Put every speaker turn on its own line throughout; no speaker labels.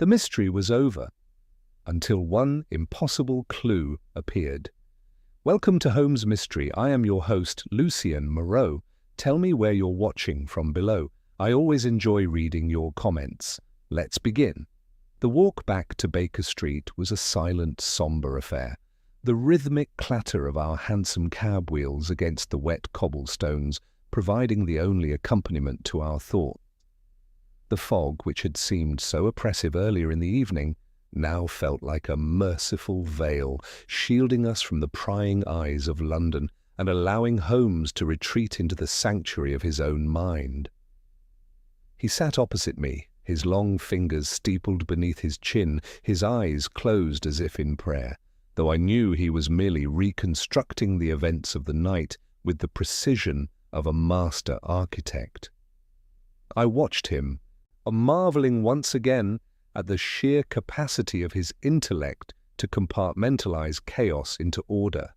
The mystery was over, until one impossible clue appeared. Welcome to Holmes Mystery. I am your host, Lucien Moreau. Tell me where you're watching from below. I always enjoy reading your comments. Let's begin. The walk back to Baker Street was a silent, sombre affair. The rhythmic clatter of our hansom cab wheels against the wet cobblestones providing the only accompaniment to our thoughts. The fog, which had seemed so oppressive earlier in the evening, now felt like a merciful veil, shielding us from the prying eyes of London and allowing Holmes to retreat into the sanctuary of his own mind. He sat opposite me, his long fingers steepled beneath his chin, his eyes closed as if in prayer, though I knew he was merely reconstructing the events of the night with the precision of a master architect. I watched him, marveling once again at the sheer capacity of his intellect to compartmentalize chaos into order.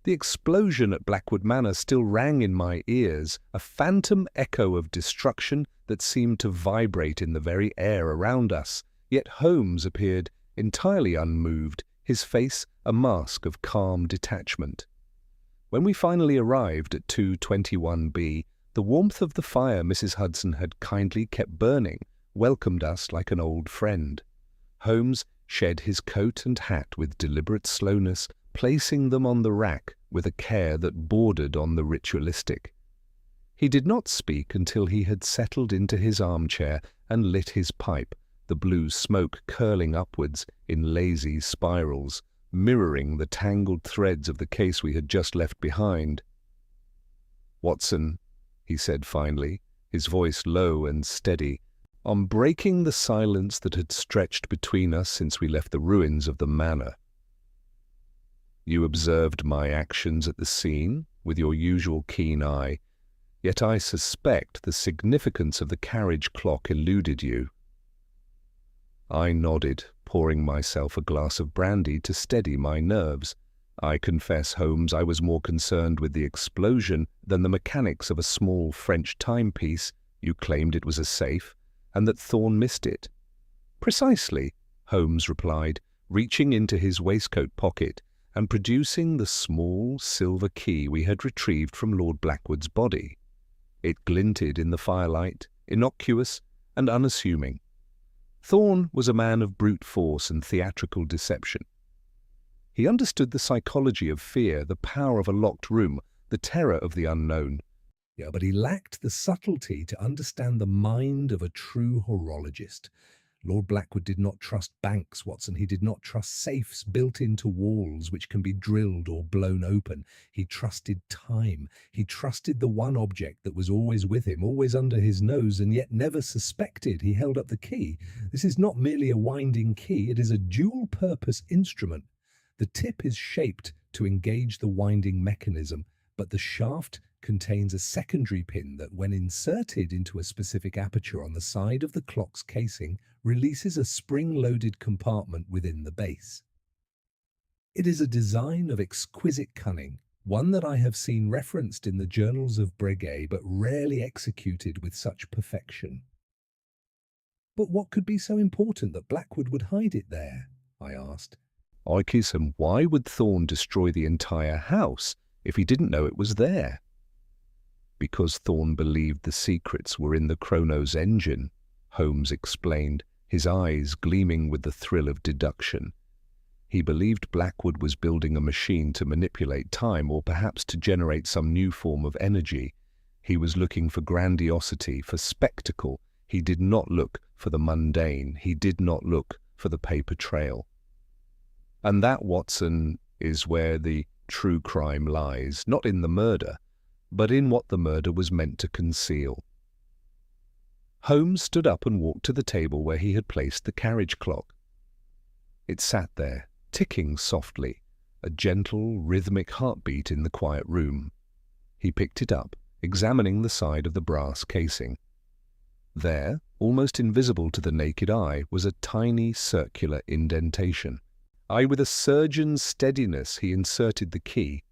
The explosion at Blackwood Manor still rang in my ears, a phantom echo of destruction that seemed to vibrate in the very air around us, yet Holmes appeared entirely unmoved, his face a mask of calm detachment. When we finally arrived at 221B, the warmth of the fire Mrs. Hudson had kindly kept burning welcomed us like an old friend. Holmes shed his coat and hat with deliberate slowness, placing them on the rack with a care that bordered on the ritualistic. He did not speak until he had settled into his armchair and lit his pipe, the blue smoke curling upwards in lazy spirals, mirroring the tangled threads of the case we had just left behind. "Watson," he said finally, his voice low and steady, on breaking the silence that had stretched between us since we left the ruins of the manor. "You observed my actions at the scene with your usual keen eye, yet I suspect the significance of the carriage clock eluded you." I nodded, pouring myself a glass of brandy to steady my nerves. I confess, Holmes, I was more concerned with the explosion than the mechanics of a small French timepiece. You claimed it was a safe, and that Thorne missed it. "Precisely," Holmes replied, reaching into his waistcoat pocket and producing the small silver key we had retrieved from Lord Blackwood's body. It glinted in the firelight, innocuous and unassuming. Thorne was a man of brute force and theatrical deception. He understood the psychology of fear, the power of a locked room, the terror of the unknown. Yeah, but he lacked the subtlety to understand the mind of a true horologist. Lord Blackwood did not trust banks, Watson. He did not trust safes built into walls which can be drilled or blown open. He trusted time. He trusted the one object that was always with him, always under his nose, and yet never suspected he held up the key. This is not merely a winding key. It is a dual-purpose instrument. The tip is shaped to engage the winding mechanism, but the shaft contains a secondary pin that, when inserted into a specific aperture on the side of the clock's casing, releases a spring-loaded compartment within the base. It is a design of exquisite cunning, one that I have seen referenced in the journals of Breguet, but rarely executed with such perfection. "But what could be so important that Blackwood would hide it there?" I asked. "Ikis, and why would Thorne destroy the entire house if he didn't know it was there?" "Because Thorne believed the secrets were in the Chronos engine," Holmes explained, his eyes gleaming with the thrill of deduction. He believed Blackwood was building a machine to manipulate time, or perhaps to generate some new form of energy. He was looking for grandiosity, for spectacle. He did not look for the mundane. He did not look for the paper trail. And that, Watson, is where the true crime lies, not in the murder, but in what the murder was meant to conceal. Holmes stood up and walked to the table where he had placed the carriage clock. It sat there, ticking softly, a gentle, rhythmic heartbeat in the quiet room. He picked it up, examining the side of the brass casing. There, almost invisible to the naked eye, was a tiny circular indentation. With a surgeon's steadiness, he inserted the key.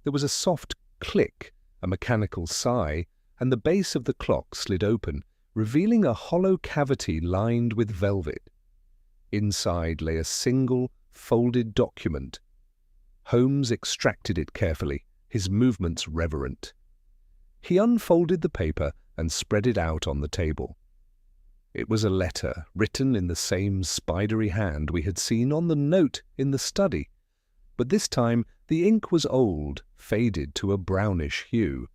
There was a soft click, a mechanical sigh, and the base of the clock slid open, revealing a hollow cavity lined with velvet. Inside lay a single, folded document. Holmes extracted it carefully, his movements reverent. He unfolded the paper and spread it out on the table. It was a letter written in the same spidery hand we had seen on the note in the study, but this time the ink was old, faded to a brownish hue.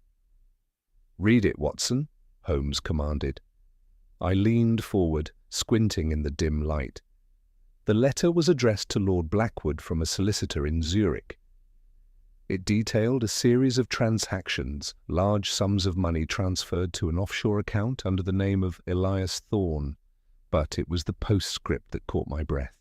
"Read it, Watson," Holmes commanded. I leaned forward, squinting in the dim light. The letter was addressed to Lord Blackwood from a solicitor in Zurich. It detailed a series of transactions, large sums of money transferred to an offshore account under the name of Elias Thorne, but it was the postscript that caught my breath.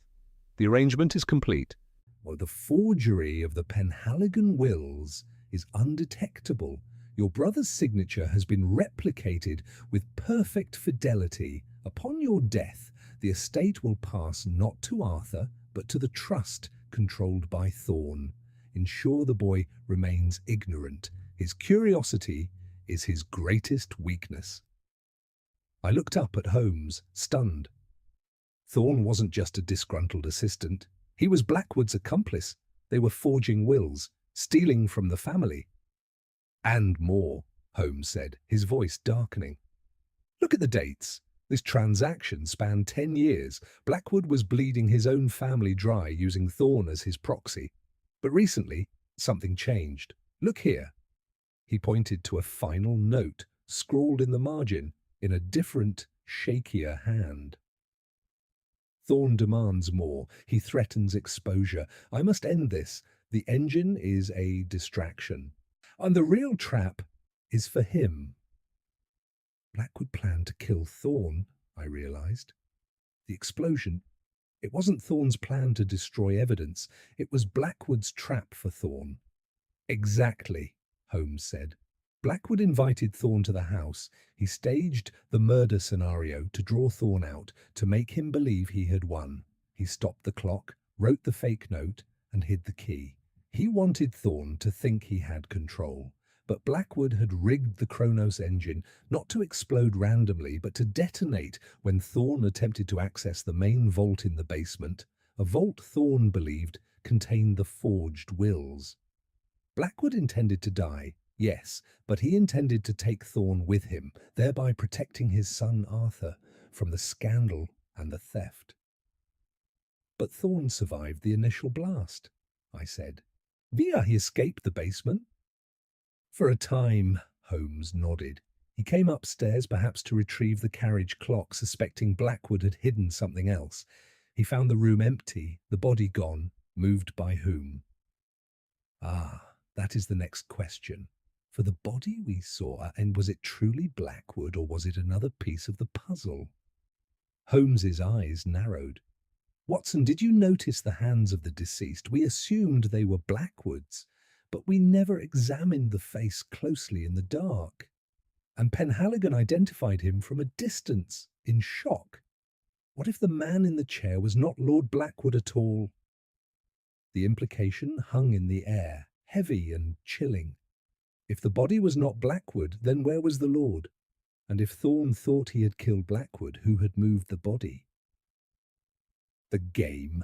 "The arrangement is complete. The forgery of the Penhaligon wills is undetectable. Your brother's signature has been replicated with perfect fidelity. Upon your death, the estate will pass not to Arthur, but to the trust controlled by Thorne. Ensure the boy remains ignorant. His curiosity is his greatest weakness." I looked up at Holmes, stunned. Thorne wasn't just a disgruntled assistant. He was Blackwood's accomplice. They were forging wills, stealing from the family. "And more," Holmes said, his voice darkening. "Look at the dates. This transaction spanned 10 years. Blackwood was bleeding his own family dry using Thorne as his proxy. But recently, something changed. Look here." He pointed to a final note, scrawled in the margin, in a different, shakier hand. "Thorne demands more. He threatens exposure. I must end this. The engine is a distraction. And the real trap is for him." Blackwood planned to kill Thorne, I realized. The explosion, it wasn't Thorne's plan to destroy evidence. It was Blackwood's trap for Thorne. "Exactly," Holmes said. Blackwood invited Thorne to the house. He staged the murder scenario to draw Thorne out, to make him believe he had won. He stopped the clock, wrote the fake note, and hid the key. He wanted Thorne to think he had control. But Blackwood had rigged the Kronos engine not to explode randomly, but to detonate when Thorne attempted to access the main vault in the basement, a vault Thorne believed contained the forged wills. Blackwood intended to die, yes, but he intended to take Thorne with him, thereby protecting his son Arthur from the scandal and the theft. "But Thorne survived the initial blast," I said. "Via he escaped the basement." "For a time," Holmes nodded. "He came upstairs perhaps to retrieve the carriage clock, suspecting Blackwood had hidden something else. He found the room empty, the body gone, moved by whom?" "Ah, that is the next question. For the body we saw, and was it truly Blackwood, or was it another piece of the puzzle?" Holmes's eyes narrowed. "Watson, did you notice the hands of the deceased? We assumed they were Blackwood's, but we never examined the face closely in the dark. And Penhaligon identified him from a distance, in shock. What if the man in the chair was not Lord Blackwood at all?" The implication hung in the air, heavy and chilling. If the body was not Blackwood, then where was the Lord? And if Thorne thought he had killed Blackwood, who had moved the body? "The game,"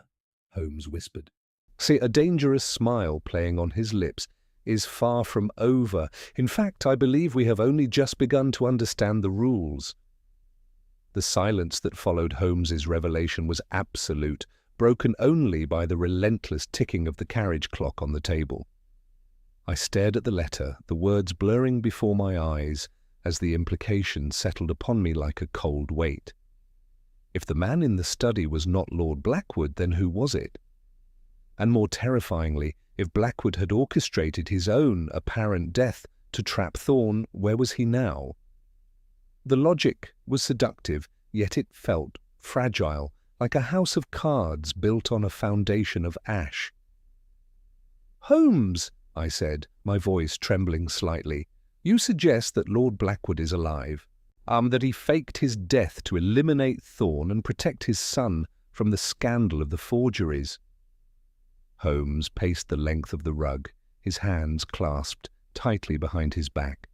Holmes whispered. See, a dangerous smile playing on his lips, "is far from over. In fact, I believe we have only just begun to understand the rules." The silence that followed Holmes's revelation was absolute, broken only by the relentless ticking of the carriage clock on the table. I stared at the letter, the words blurring before my eyes as the implication settled upon me like a cold weight. If the man in the study was not Lord Blackwood, then who was it? And more terrifyingly, if Blackwood had orchestrated his own apparent death to trap Thorne, where was he now? The logic was seductive, yet it felt fragile, like a house of cards built on a foundation of ash. "Holmes," I said, my voice trembling slightly, "you suggest that Lord Blackwood is alive, that he faked his death to eliminate Thorne and protect his son from the scandal of the forgeries." Holmes paced the length of the rug, his hands clasped tightly behind his back.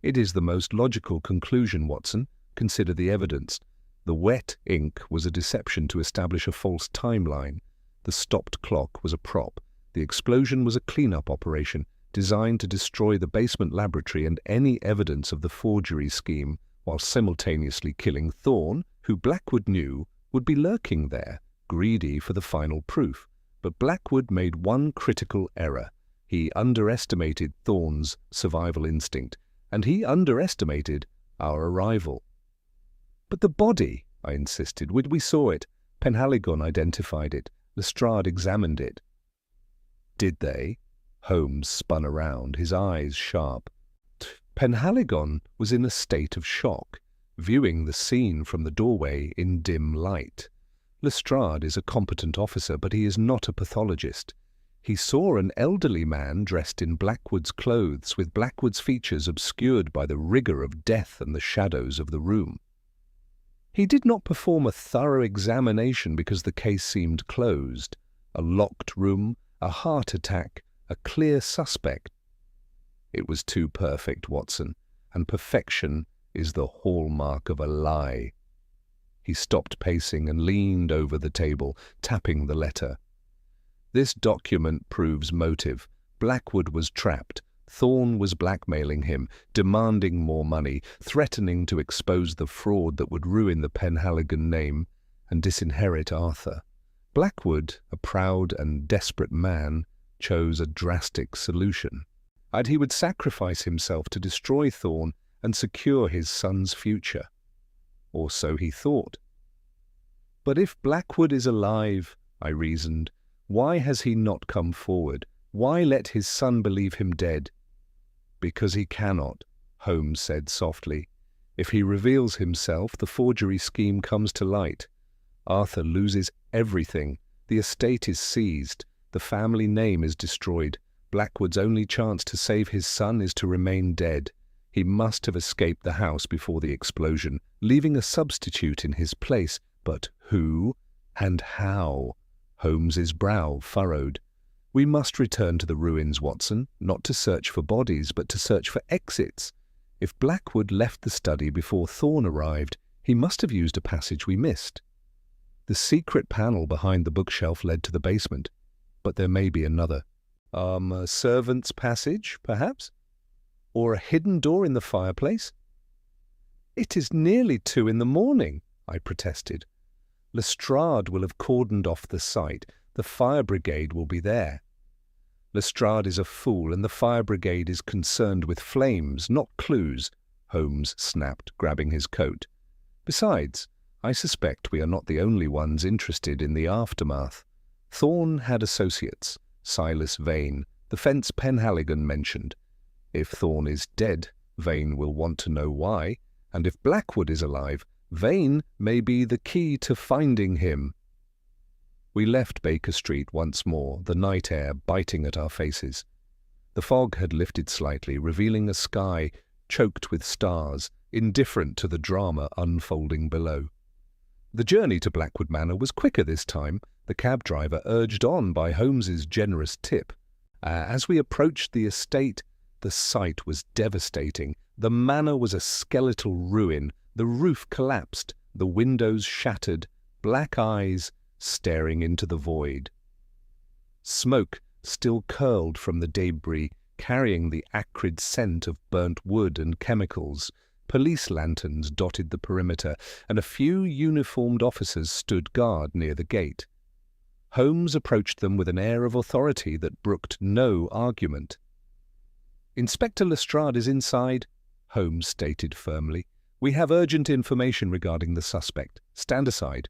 "It is the most logical conclusion, Watson, Consider the evidence. The wet ink was a deception to establish a false timeline. The stopped clock was a prop. The explosion was a clean-up operation designed to destroy the basement laboratory and any evidence of the forgery scheme, while simultaneously killing Thorne, who Blackwood knew would be lurking there, greedy for the final proof. But Blackwood made one critical error. He underestimated Thorne's survival instinct, and he underestimated our arrival. "But the body," I insisted. "We saw it. Penhaligon identified it. Lestrade examined it." "Did they?" Holmes spun around, his eyes sharp. Penhaligon was in a state of shock, viewing the scene from the doorway in dim light. Lestrade is a competent officer, but he is not a pathologist. He saw an elderly man dressed in Blackwood's clothes, with Blackwood's features obscured by the rigour of death and the shadows of the room. He did not perform a thorough examination because the case seemed closed. A locked room, a heart attack, a clear suspect. It was too perfect, Watson, and perfection is the hallmark of a lie. He stopped pacing and leaned over the table, tapping the letter. "This document proves motive. Blackwood was trapped. Thorne was blackmailing him, demanding more money, threatening to expose the fraud that would ruin the Penhaligon name and disinherit Arthur. Blackwood, a proud and desperate man, chose a drastic solution. And he would sacrifice himself to destroy Thorne and secure his son's future. Or so he thought. But if Blackwood is alive, I reasoned, why has he not come forward? Why let his son believe him dead? Because he cannot, Holmes said softly. If he reveals himself, the forgery scheme comes to light. Arthur loses everything. The estate is seized. The family name is destroyed. Blackwood's only chance to save his son is to remain dead. He must have escaped the house before the explosion, leaving a substitute in his place. But who and how? Holmes's brow furrowed. We must return to the ruins, Watson, not to search for bodies, but to search for exits. If Blackwood left the study before Thorne arrived, he must have used a passage we missed. The secret panel behind the bookshelf led to the basement, but there may be another. A servant's passage, perhaps? Or a hidden door in the fireplace? It is nearly 2 a.m, I protested. Lestrade will have cordoned off the site. The fire brigade will be there. Lestrade is a fool, and the fire brigade is concerned with flames, not clues, Holmes snapped, grabbing his coat. Besides, I suspect we are not the only ones interested in the aftermath. Thorne had associates, Silas Vane, the fence Penhaligon mentioned. If Thorne is dead, Vane will want to know why, and if Blackwood is alive, Vane may be the key to finding him. We left Baker Street once more, the night air biting at our faces. The fog had lifted slightly, revealing a sky choked with stars, indifferent to the drama unfolding below. The journey to Blackwood Manor was quicker this time, the cab driver urged on by Holmes's generous tip. As we approached the estate, the sight was devastating. The manor was a skeletal ruin. The roof collapsed, the windows shattered, black eyes staring into the void. Smoke still curled from the debris, carrying the acrid scent of burnt wood and chemicals. Police lanterns dotted the perimeter, and a few uniformed officers stood guard near the gate. Holmes approached them with an air of authority that brooked no argument. "Inspector Lestrade is inside," Holmes stated firmly. "We have urgent information regarding the suspect. Stand aside."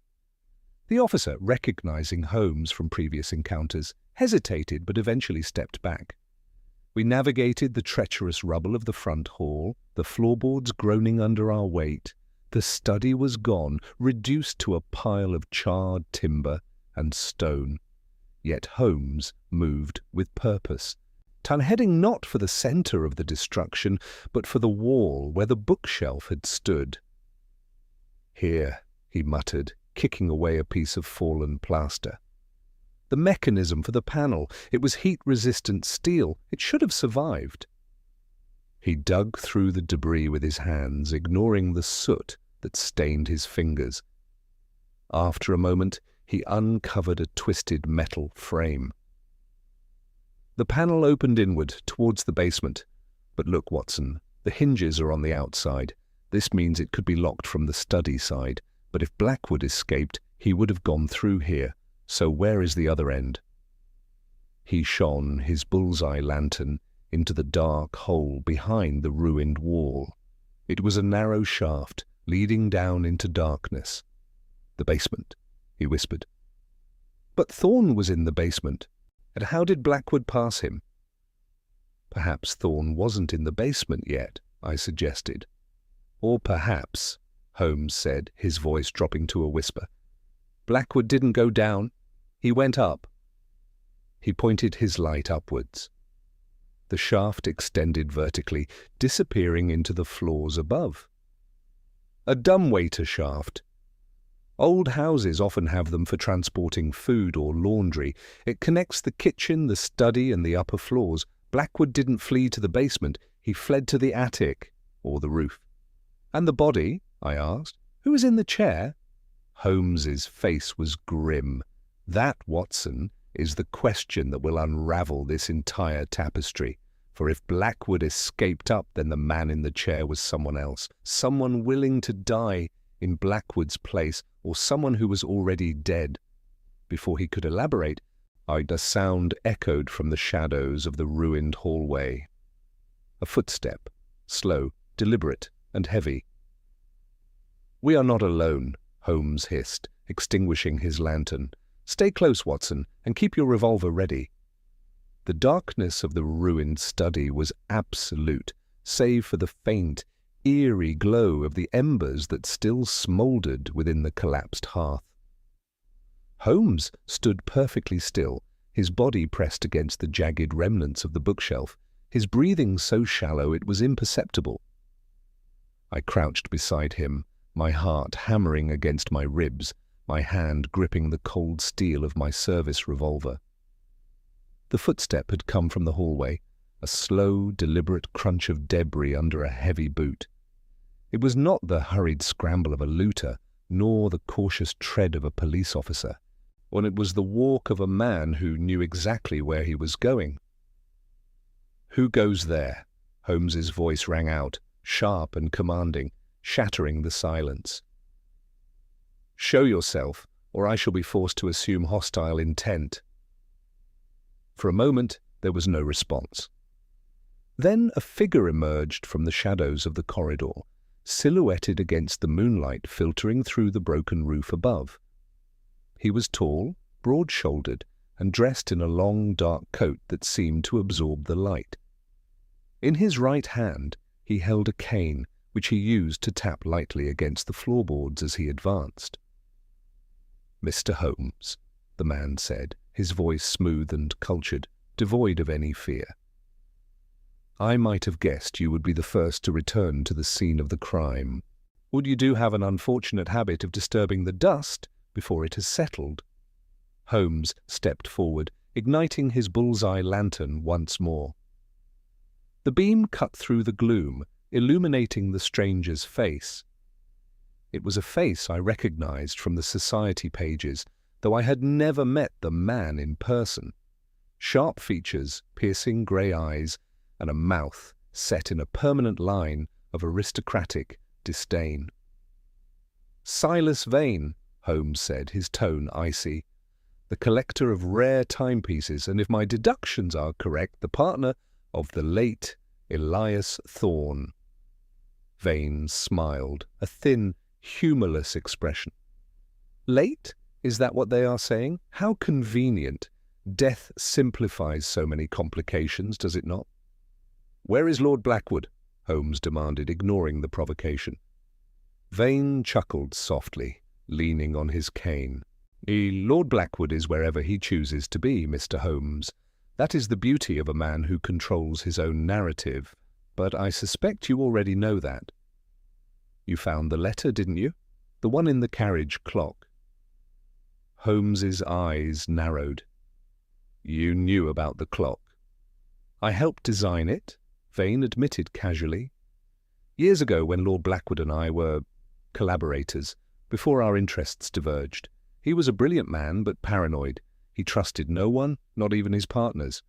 The officer, recognizing Holmes from previous encounters, hesitated but eventually stepped back. We navigated the treacherous rubble of the front hall, the floorboards groaning under our weight. The study was gone, reduced to a pile of charred timber and stone. Yet Holmes moved with purpose, heading not for the centre of the destruction, but for the wall where the bookshelf had stood. "Here," he muttered, kicking away a piece of fallen plaster. The mechanism for the panel. It was heat-resistant steel. It should have survived. He dug through the debris with his hands, ignoring the soot that stained his fingers. After a moment, he uncovered a twisted metal frame. The panel opened inward towards the basement. But look, Watson, the hinges are on the outside. This means it could be locked from the study side, but if Blackwood escaped, he would have gone through here. So where is the other end? He shone his bullseye lantern into the dark hole behind the ruined wall. It was a narrow shaft leading down into darkness. "The basement," he whispered. But Thorne was in the basement, and how did Blackwood pass him? Perhaps Thorne wasn't in the basement yet, I suggested. Or perhaps, Holmes said, his voice dropping to a whisper, Blackwood didn't go down, he went up. He pointed his light upwards. The shaft extended vertically, disappearing into the floors above. A dumbwaiter shaft. Old houses often have them for transporting food or laundry. It connects the kitchen, the study, and the upper floors. Blackwood didn't flee to the basement. He fled to the attic, or the roof. "And the body?" I asked. "Who was in the chair?" Holmes's face was grim. "That, Watson, is the question that will unravel this entire tapestry. For if Blackwood escaped up, then the man in the chair was someone else, someone willing to die in Blackwood's place, or someone who was already dead." Before he could elaborate, a sound echoed from the shadows of the ruined hallway. A footstep, slow, deliberate, and heavy. "We are not alone," Holmes hissed, extinguishing his lantern. "Stay close, Watson, and keep your revolver ready." The darkness of the ruined study was absolute, save for the faint, eerie glow of the embers that still smouldered within the collapsed hearth. Holmes stood perfectly still, his body pressed against the jagged remnants of the bookshelf, his breathing so shallow it was imperceptible. I crouched beside him, my heart hammering against my ribs, my hand gripping the cold steel of my service revolver. The footstep had come from the hallway, a slow, deliberate crunch of debris under a heavy boot. It was not the hurried scramble of a looter, nor the cautious tread of a police officer, and it was the walk of a man who knew exactly where he was going. "Who goes there?" Holmes's voice rang out, sharp and commanding, shattering the silence. "Show yourself, or I shall be forced to assume hostile intent." For a moment there was no response. Then a figure emerged from the shadows of the corridor, silhouetted against the moonlight filtering through the broken roof above. He was tall, broad-shouldered, and dressed in a long, dark coat that seemed to absorb the light. In his right hand he held a cane, which he used to tap lightly against the floorboards as he advanced. "Mr. Holmes," the man said, his voice smooth and cultured, devoid of any fear. "I might have guessed you would be the first to return to the scene of the crime. Or you do have an unfortunate habit of disturbing the dust before it has settled." Holmes stepped forward, igniting his bullseye lantern once more. The beam cut through the gloom, illuminating the stranger's face. It was a face I recognized from the society pages, though I had never met the man in person. Sharp features, piercing grey eyes, and a mouth set in a permanent line of aristocratic disdain. "Silas Vane," Holmes said, his tone icy. "The collector of rare timepieces, and if my deductions are correct, the partner of the late Elias Thorne." Vane smiled, a thin, humourless expression. "Late? Is that what they are saying? How convenient. Death simplifies so many complications, does it not?" "Where is Lord Blackwood?" Holmes demanded, ignoring the provocation. Vane chuckled softly, leaning on his cane. "Lord Blackwood is wherever he chooses to be, Mr. Holmes. That is the beauty of a man who controls his own narrative. But I suspect you already know that. You found the letter, didn't you? The one in the carriage clock." Holmes's eyes narrowed. "You knew about the clock?" "I helped design it," Vane admitted casually. "Years ago, when Lord Blackwood and I were collaborators, before our interests diverged. He was a brilliant man, but paranoid. He trusted no one, not even his partners.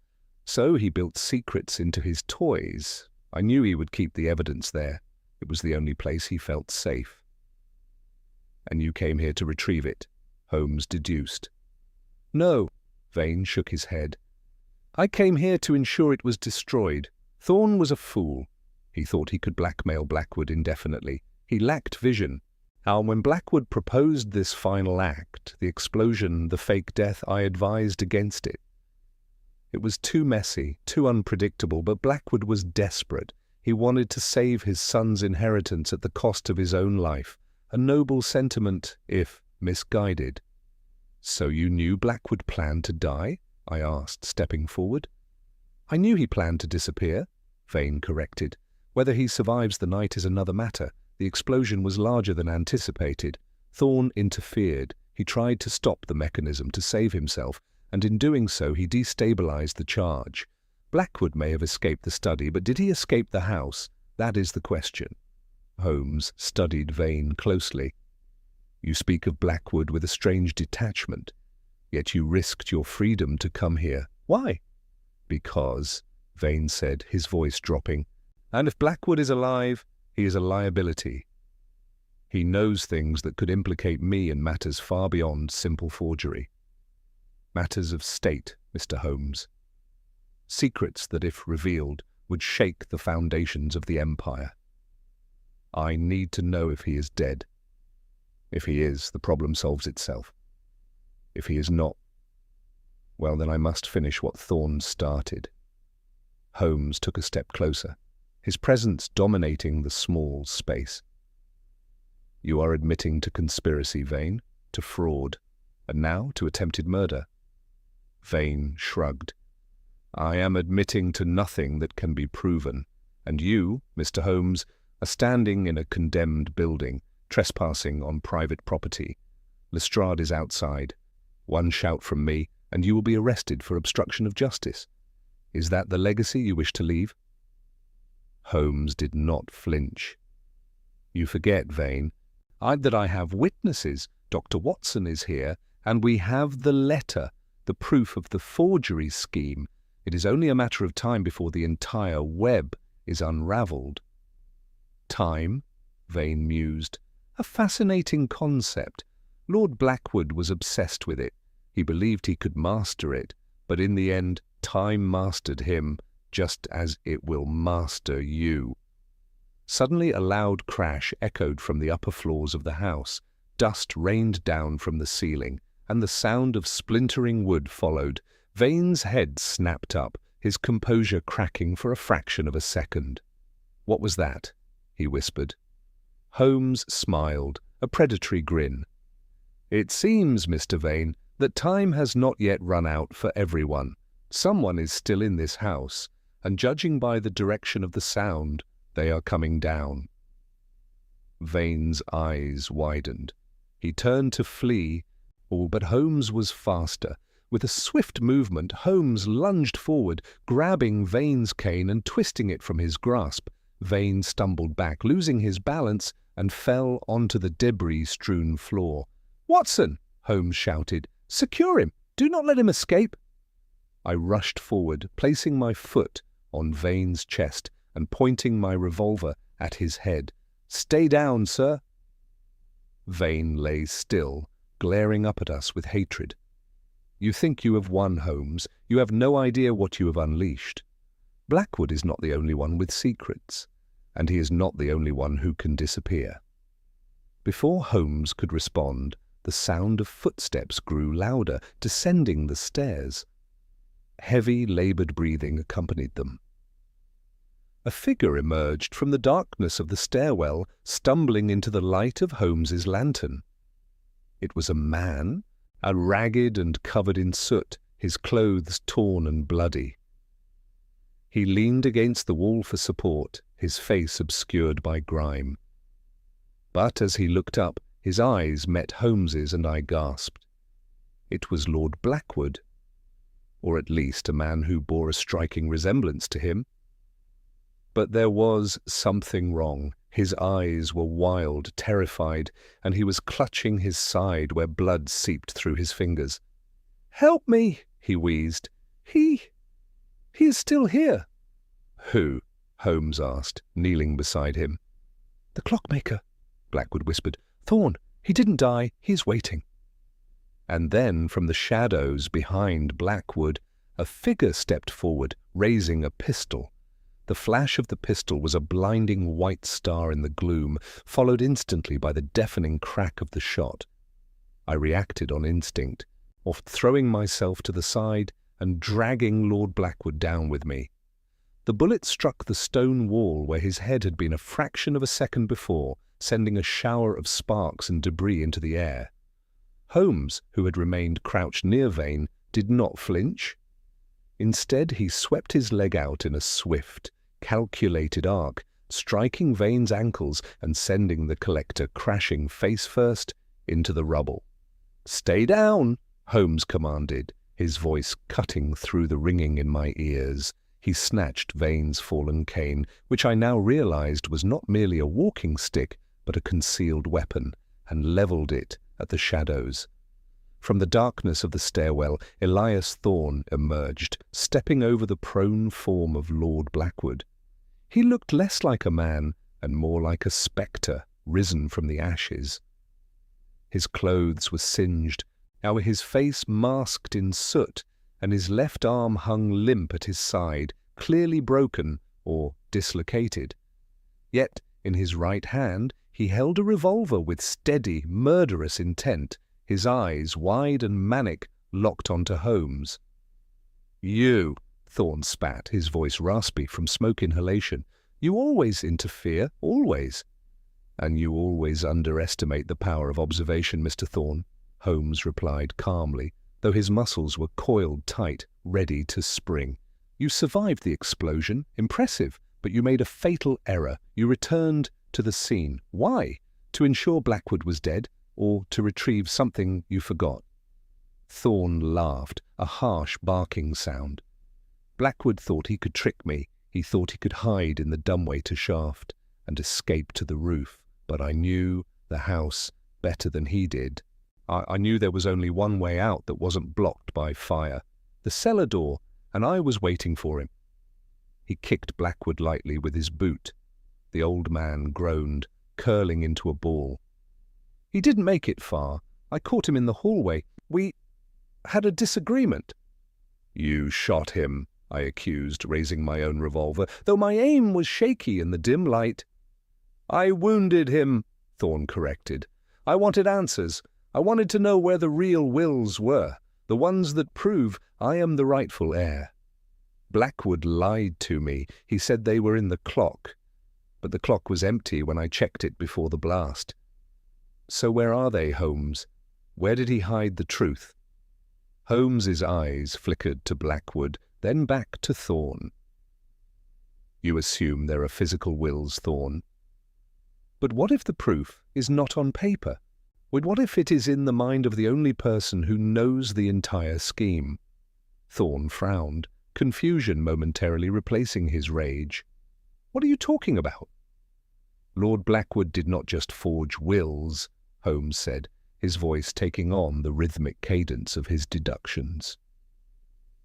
So he built secrets into his toys. I knew he would keep the evidence there. It was the only place he felt safe. And you came here to retrieve it, Holmes deduced. No, Vane shook his head. I came here to ensure it was destroyed. Thorne was a fool. He thought he could blackmail Blackwood indefinitely. He lacked vision. And when Blackwood proposed this final act, the explosion, the fake death, I advised against it. It was too messy, too unpredictable, but Blackwood was desperate. He wanted to save his son's inheritance at the cost of his own life. A noble sentiment, if misguided. So you knew Blackwood planned to die? I asked, stepping forward. I knew he planned to disappear, Vane corrected. Whether he survives the night is another matter. The explosion was larger than anticipated. Thorne interfered. He tried to stop the mechanism to save himself, and in doing so he destabilized the charge. Blackwood may have escaped the study, but did he escape the house? That is the question. Holmes studied Vane closely. You speak of Blackwood with a strange detachment, yet you risked your freedom to come here. Why? Because, Vane said, his voice dropping, and if Blackwood is alive, he is a liability. He knows things that could implicate me in matters far beyond simple forgery. Matters of state, Mr. Holmes. Secrets that, if revealed, would shake the foundations of the empire. I need to know if he is dead. If he is, the problem solves itself. If he is not, well, then I must finish what Thorne started. Holmes took a step closer, his presence dominating the small space. You are admitting to conspiracy, Vane, to fraud, and now to attempted murder. Vane shrugged. I am admitting to nothing that can be proven, and you, Mr. Holmes, are standing in a condemned building, trespassing on private property. Lestrade is outside. One shout from me, and you will be arrested for obstruction of justice. Is that the legacy you wish to leave? Holmes did not flinch. You forget, Vane, that I have witnesses. Dr. Watson is here, and we have the letter, the proof of the forgery scheme. It is only a matter of time before the entire web is unravelled. Time, Vane mused. A fascinating concept. Lord Blackwood was obsessed with it. He believed he could master it, but in the end, time mastered him, just as it will master you. Suddenly a loud crash echoed from the upper floors of the house. Dust rained down from the ceiling, and the sound of splintering wood followed. Vane's head snapped up, his composure cracking for a fraction of a second. What was that? He whispered. Holmes smiled, a predatory grin. It seems, Mr. Vane, that time has not yet run out for everyone. Someone is still in this house, and judging by the direction of the sound, they are coming down. Vane's eyes widened. He turned to flee, but Holmes was faster. With a swift movement, Holmes lunged forward, grabbing Vane's cane and twisting it from his grasp. Vane stumbled back, losing his balance, and fell onto the debris-strewn floor. "Watson!" Holmes shouted. "Secure him! Do not let him escape!" I rushed forward, placing my foot on Vane's chest and pointing my revolver at his head. "Stay down, sir!" Vane lay still, glaring up at us with hatred. "You think you have won, Holmes. You have no idea what you have unleashed. Blackwood is not the only one with secrets, and he is not the only one who can disappear." Before Holmes could respond, the sound of footsteps grew louder, descending the stairs. Heavy, laboured breathing accompanied them. A figure emerged from the darkness of the stairwell, stumbling into the light of Holmes's lantern. It was a man, ragged and covered in soot, his clothes torn and bloody. He leaned against the wall for support, his face obscured by grime. But as he looked up, his eyes met Holmes's, and I gasped. It was Lord Blackwood, or at least a man who bore a striking resemblance to him. But there was something wrong. His eyes were wild, terrified, and he was clutching his side where blood seeped through his fingers. "Help me," he wheezed. He is still here." "Who?" Holmes asked, kneeling beside him. "The clockmaker," Blackwood whispered. "Thorne, he didn't die, he is waiting." And then, from the shadows behind Blackwood, a figure stepped forward, raising a pistol. The flash of the pistol was a blinding white star in the gloom, followed instantly by the deafening crack of the shot. I reacted on instinct, off throwing myself to the side and dragging Lord Blackwood down with me. The bullet struck the stone wall where his head had been a fraction of a second before, sending a shower of sparks and debris into the air. Holmes, who had remained crouched near Vane, did not flinch. Instead, he swept his leg out in a swift, calculated arc, striking Vane's ankles and sending the collector crashing face first into the rubble. "Stay down," Holmes commanded, his voice cutting through the ringing in my ears. He snatched Vane's fallen cane, which I now realized was not merely a walking stick, but a concealed weapon, and levelled it at the shadows. From the darkness of the stairwell, Elias Thorne emerged, stepping over the prone form of Lord Blackwood. He looked less like a man and more like a spectre risen from the ashes. His clothes were singed, now his face masked in soot, and his left arm hung limp at his side, clearly broken or dislocated. Yet in his right hand he held a revolver with steady, murderous intent, his eyes, wide and manic, locked onto Holmes. "You," Thorne spat, his voice raspy from smoke inhalation. "You always interfere, always." "And you always underestimate the power of observation, Mr. Thorne," Holmes replied calmly, though his muscles were coiled tight, ready to spring. "You survived the explosion, impressive, but you made a fatal error. You returned to the scene. Why? To ensure Blackwood was dead, or to retrieve something you forgot?" Thorne laughed, a harsh barking sound. "Blackwood thought he could trick me. He thought he could hide in the dumbwaiter shaft and escape to the roof, but I knew the house better than he did. I knew there was only one way out that wasn't blocked by fire, the cellar door, and I was waiting for him." He kicked Blackwood lightly with his boot. The old man groaned, curling into a ball. "He didn't make it far. I caught him in the hallway. We had a disagreement." "You shot him," I accused, raising my own revolver, though my aim was shaky in the dim light. "I wounded him," Thorne corrected. "I wanted answers. I wanted to know where the real wills were, the ones that prove I am the rightful heir. Blackwood lied to me. He said they were in the clock, but the clock was empty when I checked it before the blast. So where are they, Holmes? Where did he hide the truth?" Holmes's eyes flickered to Blackwood, then back to Thorne. "You assume there are physical wills, Thorne. But what if the proof is not on paper? What if it is in the mind of the only person who knows the entire scheme?" Thorne frowned, confusion momentarily replacing his rage. "What are you talking about?" "Lord Blackwood did not just forge wills," Holmes said, his voice taking on the rhythmic cadence of his deductions.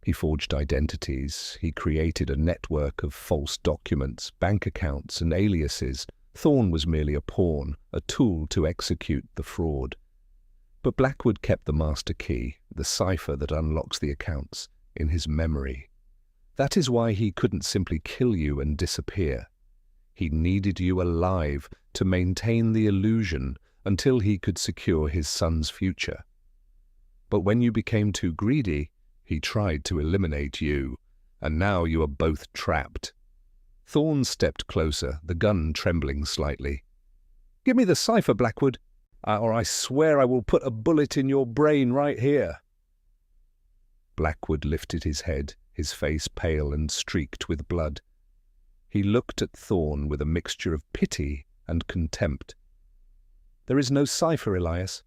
"He forged identities. He created a network of false documents, bank accounts, and aliases. Thorne was merely a pawn, a tool to execute the fraud. But Blackwood kept the master key, the cipher that unlocks the accounts, in his memory. That is why he couldn't simply kill you and disappear. He needed you alive to maintain the illusion until he could secure his son's future. But when you became too greedy, he tried to eliminate you, and now you are both trapped." Thorne stepped closer, the gun trembling slightly. "Give me the cipher, Blackwood, or I swear I will put a bullet in your brain right here." Blackwood lifted his head, his face pale and streaked with blood. He looked at Thorne with a mixture of pity and contempt. "There is no cipher, Elias.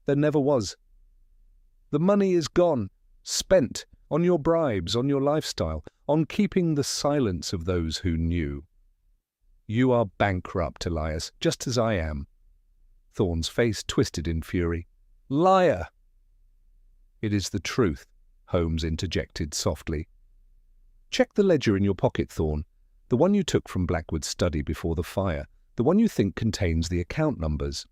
There never was. The money is gone, spent on your bribes, on your lifestyle, on keeping the silence of those who knew." You are bankrupt, Elias, just as I am. Thorn's face twisted in fury. Liar! It is the truth, Holmes interjected softly. Check the ledger in your pocket, Thorn. The one you took from Blackwood's study before the fire. The one you think contains the account numbers.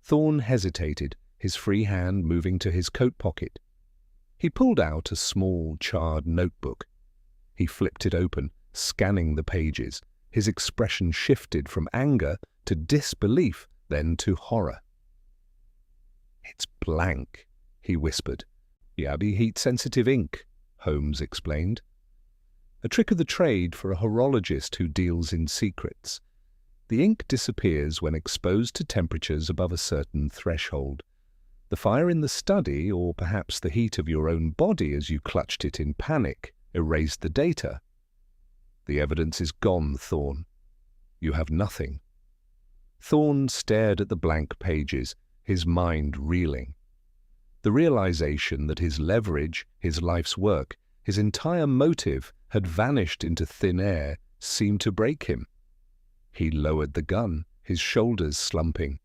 Thorn hesitated, his free hand moving to his coat pocket. He pulled out a small, charred notebook. He flipped it open, scanning the pages. His expression shifted from anger to disbelief, then to horror. It's blank, he whispered. Yabi heat-sensitive ink, Holmes explained. A trick of the trade for a horologist who deals in secrets. The ink disappears when exposed to temperatures above a certain threshold. The fire in the study, or perhaps the heat of your own body as you clutched it in panic, erased the data. The evidence is gone, Thorn. You have nothing. Thorn stared at the blank pages, his mind reeling. The realization that his leverage, his life's work, his entire motive had vanished into thin air seemed to break him. He lowered the gun, his shoulders slumping.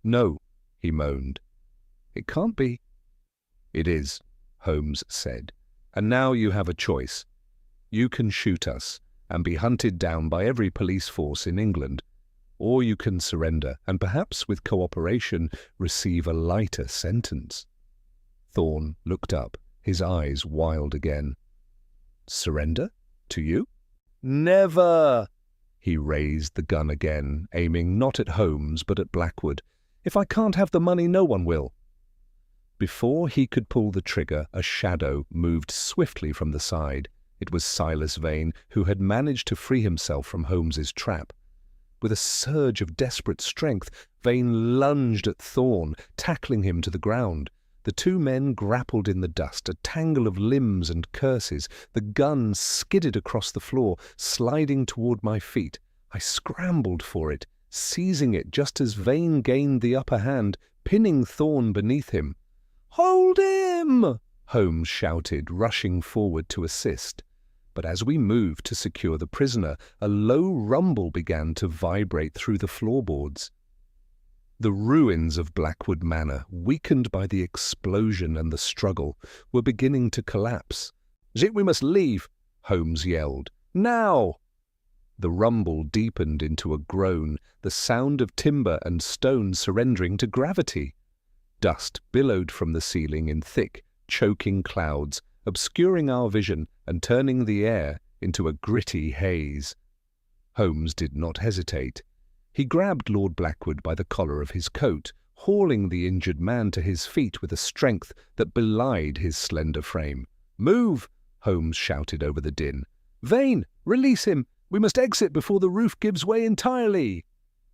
No, he moaned. It can't be. It is, Holmes said. And now you have a choice. You can shoot us and be hunted down by every police force in England, or you can surrender and perhaps with cooperation receive a lighter sentence. Thorn looked up, his eyes wild again. Surrender? To you? Never! He raised the gun again, aiming not at Holmes but at Blackwood. If I can't have the money, no one will. Before he could pull the trigger, a shadow moved swiftly from the side. It was Silas Vane, who had managed to free himself from Holmes's trap. With a surge of desperate strength, Vane lunged at Thorn, tackling him to the ground. The two men grappled in the dust, a tangle of limbs and curses. The gun skidded across the floor, sliding toward my feet. I scrambled for it, seizing it just as Vane gained the upper hand, pinning Thorn beneath him. "Hold him!" Holmes shouted, rushing forward to assist. But as we moved to secure the prisoner, a low rumble began to vibrate through the floorboards. The ruins of Blackwood Manor, weakened by the explosion and the struggle, were beginning to collapse. "Zip, we must leave!" Holmes yelled. "Now!" The rumble deepened into a groan, the sound of timber and stone surrendering to gravity. Dust billowed from the ceiling in thick, choking clouds, obscuring our vision and turning the air into a gritty haze. Holmes did not hesitate. He grabbed Lord Blackwood by the collar of his coat, hauling the injured man to his feet with a strength that belied his slender frame. "Move!" Holmes shouted over the din. "Vane, release him! We must exit before the roof gives way entirely!"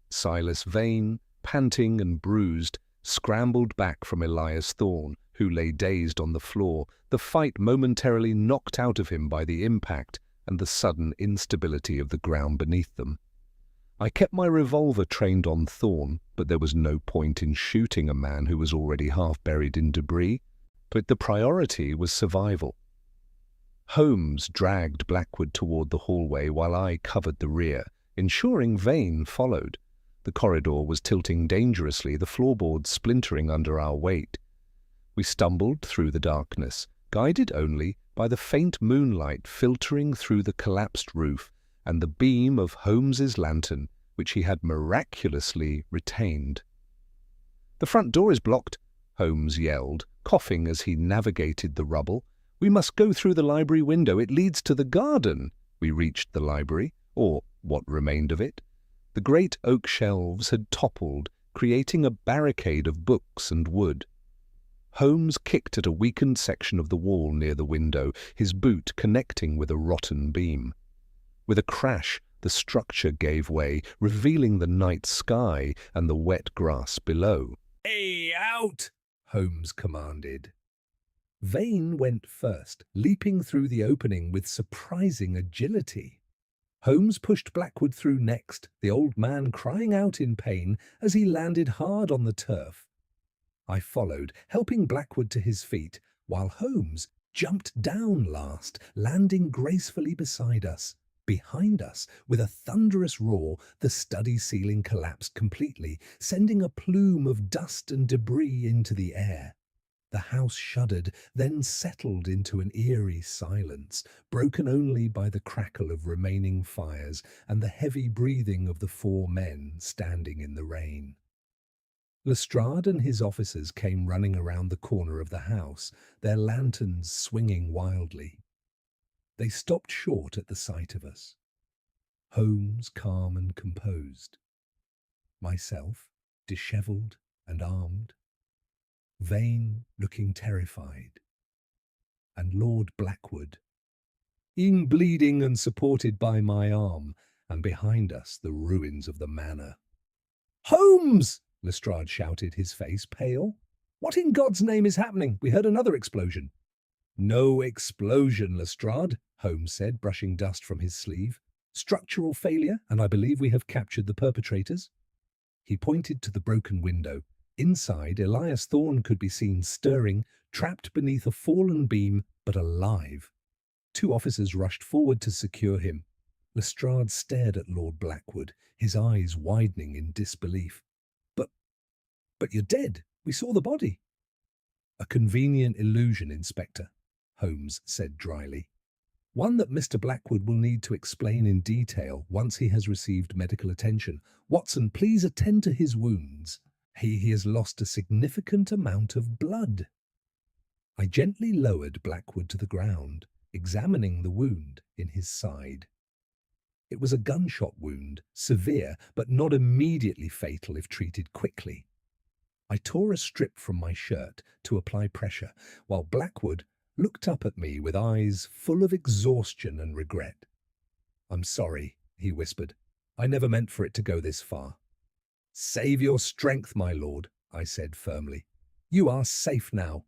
Silas Vane, panting and bruised, scrambled back from Elias Thorn, who lay dazed on the floor, the fight momentarily knocked out of him by the impact and the sudden instability of the ground beneath them. I kept my revolver trained on Thorn, but there was no point in shooting a man who was already half buried in debris. But the priority was survival. Holmes dragged Blackwood toward the hallway while I covered the rear, ensuring Vane followed. The corridor was tilting dangerously, the floorboards splintering under our weight. We stumbled through the darkness, guided only by the faint moonlight filtering through the collapsed roof and the beam of Holmes's lantern, which he had miraculously retained. "The front door is blocked," Holmes yelled, coughing as he navigated the rubble. "We must go through the library window. It leads to the garden." We reached the library, or what remained of it. The great oak shelves had toppled, creating a barricade of books and wood. Holmes kicked at a weakened section of the wall near the window, his boot connecting with a rotten beam. With a crash, the structure gave way, revealing the night sky and the wet grass below. "Hey, out!" Holmes commanded. Vane went first, leaping through the opening with surprising agility. Holmes pushed Blackwood through next, the old man crying out in pain as he landed hard on the turf. I followed, helping Blackwood to his feet, while Holmes jumped down last, landing gracefully beside us.
Behind us, with a thunderous roar, the study ceiling collapsed completely, sending a plume of dust and debris into the air. The house shuddered, then settled into an eerie silence, broken only by the crackle of remaining fires and the heavy breathing of the four men standing in the rain. Lestrade and his officers came running around the corner of the house, their lanterns swinging wildly. They stopped short at the sight of us. Holmes calm and composed. Myself, dishevelled and armed. Vane looking terrified. And Lord Blackwood, bleeding and supported by my arm, and behind us the ruins of the manor. "Holmes!" Lestrade shouted, his face pale. "What in God's name is happening? We heard another explosion." "No explosion, Lestrade," Holmes said, brushing dust from his sleeve. "Structural failure, and I believe we have captured the perpetrators." He pointed to the broken window. Inside, Elias Thorne could be seen stirring, trapped beneath a fallen beam, but alive. Two officers rushed forward to secure him. Lestrade stared at Lord Blackwood, his eyes widening in disbelief. But you're dead. We saw the body." "A convenient illusion, Inspector," Holmes said dryly. "One that Mr. Blackwood will need to explain in detail once he has received medical attention. Watson, please attend to his wounds. He has lost a significant amount of blood." I gently lowered Blackwood to the ground, examining the wound in his side. It was a gunshot wound, severe, but not immediately fatal if treated quickly. I tore a strip from my shirt to apply pressure, while Blackwood looked up at me with eyes full of exhaustion and regret. "I'm sorry," he whispered. "I never meant for it to go this far." "Save your strength, my lord," I said firmly. "You are safe now."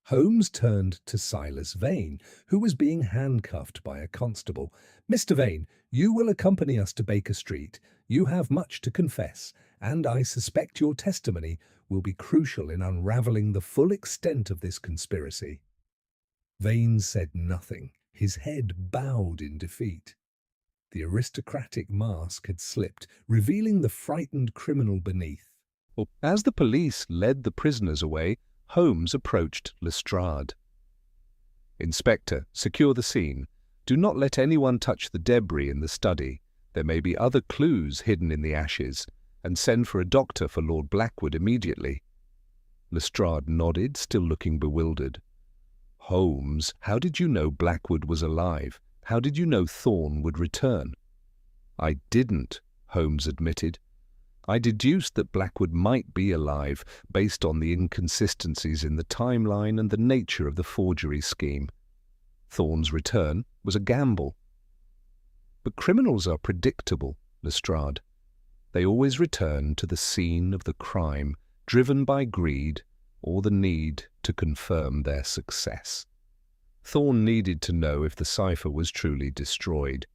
Holmes turned to Silas Vane, who was being handcuffed by a constable. "Mr. Vane, you will accompany us to Baker Street. You have much to confess, and I suspect your testimony will be crucial in unraveling the full extent of this conspiracy." Vane said nothing, his head bowed in defeat. The aristocratic mask had slipped, revealing the frightened criminal beneath.
As the police led the prisoners away, Holmes approached Lestrade. "Inspector, secure the scene. Do not let anyone touch the debris in the study. There may be other clues hidden in the ashes, and send for a doctor for Lord Blackwood immediately." Lestrade nodded, still looking bewildered. "Holmes, how did you know Blackwood was alive? How did you know Thorne would return?" "I didn't," Holmes admitted. "I deduced that Blackwood might be alive based on the inconsistencies in the timeline and the nature of the forgery scheme. Thorne's return was a gamble." "But criminals are predictable, Lestrade. They always return to the scene of the crime, driven by greed or the need to confirm their success. Thorne needed to know if the cipher was truly destroyed.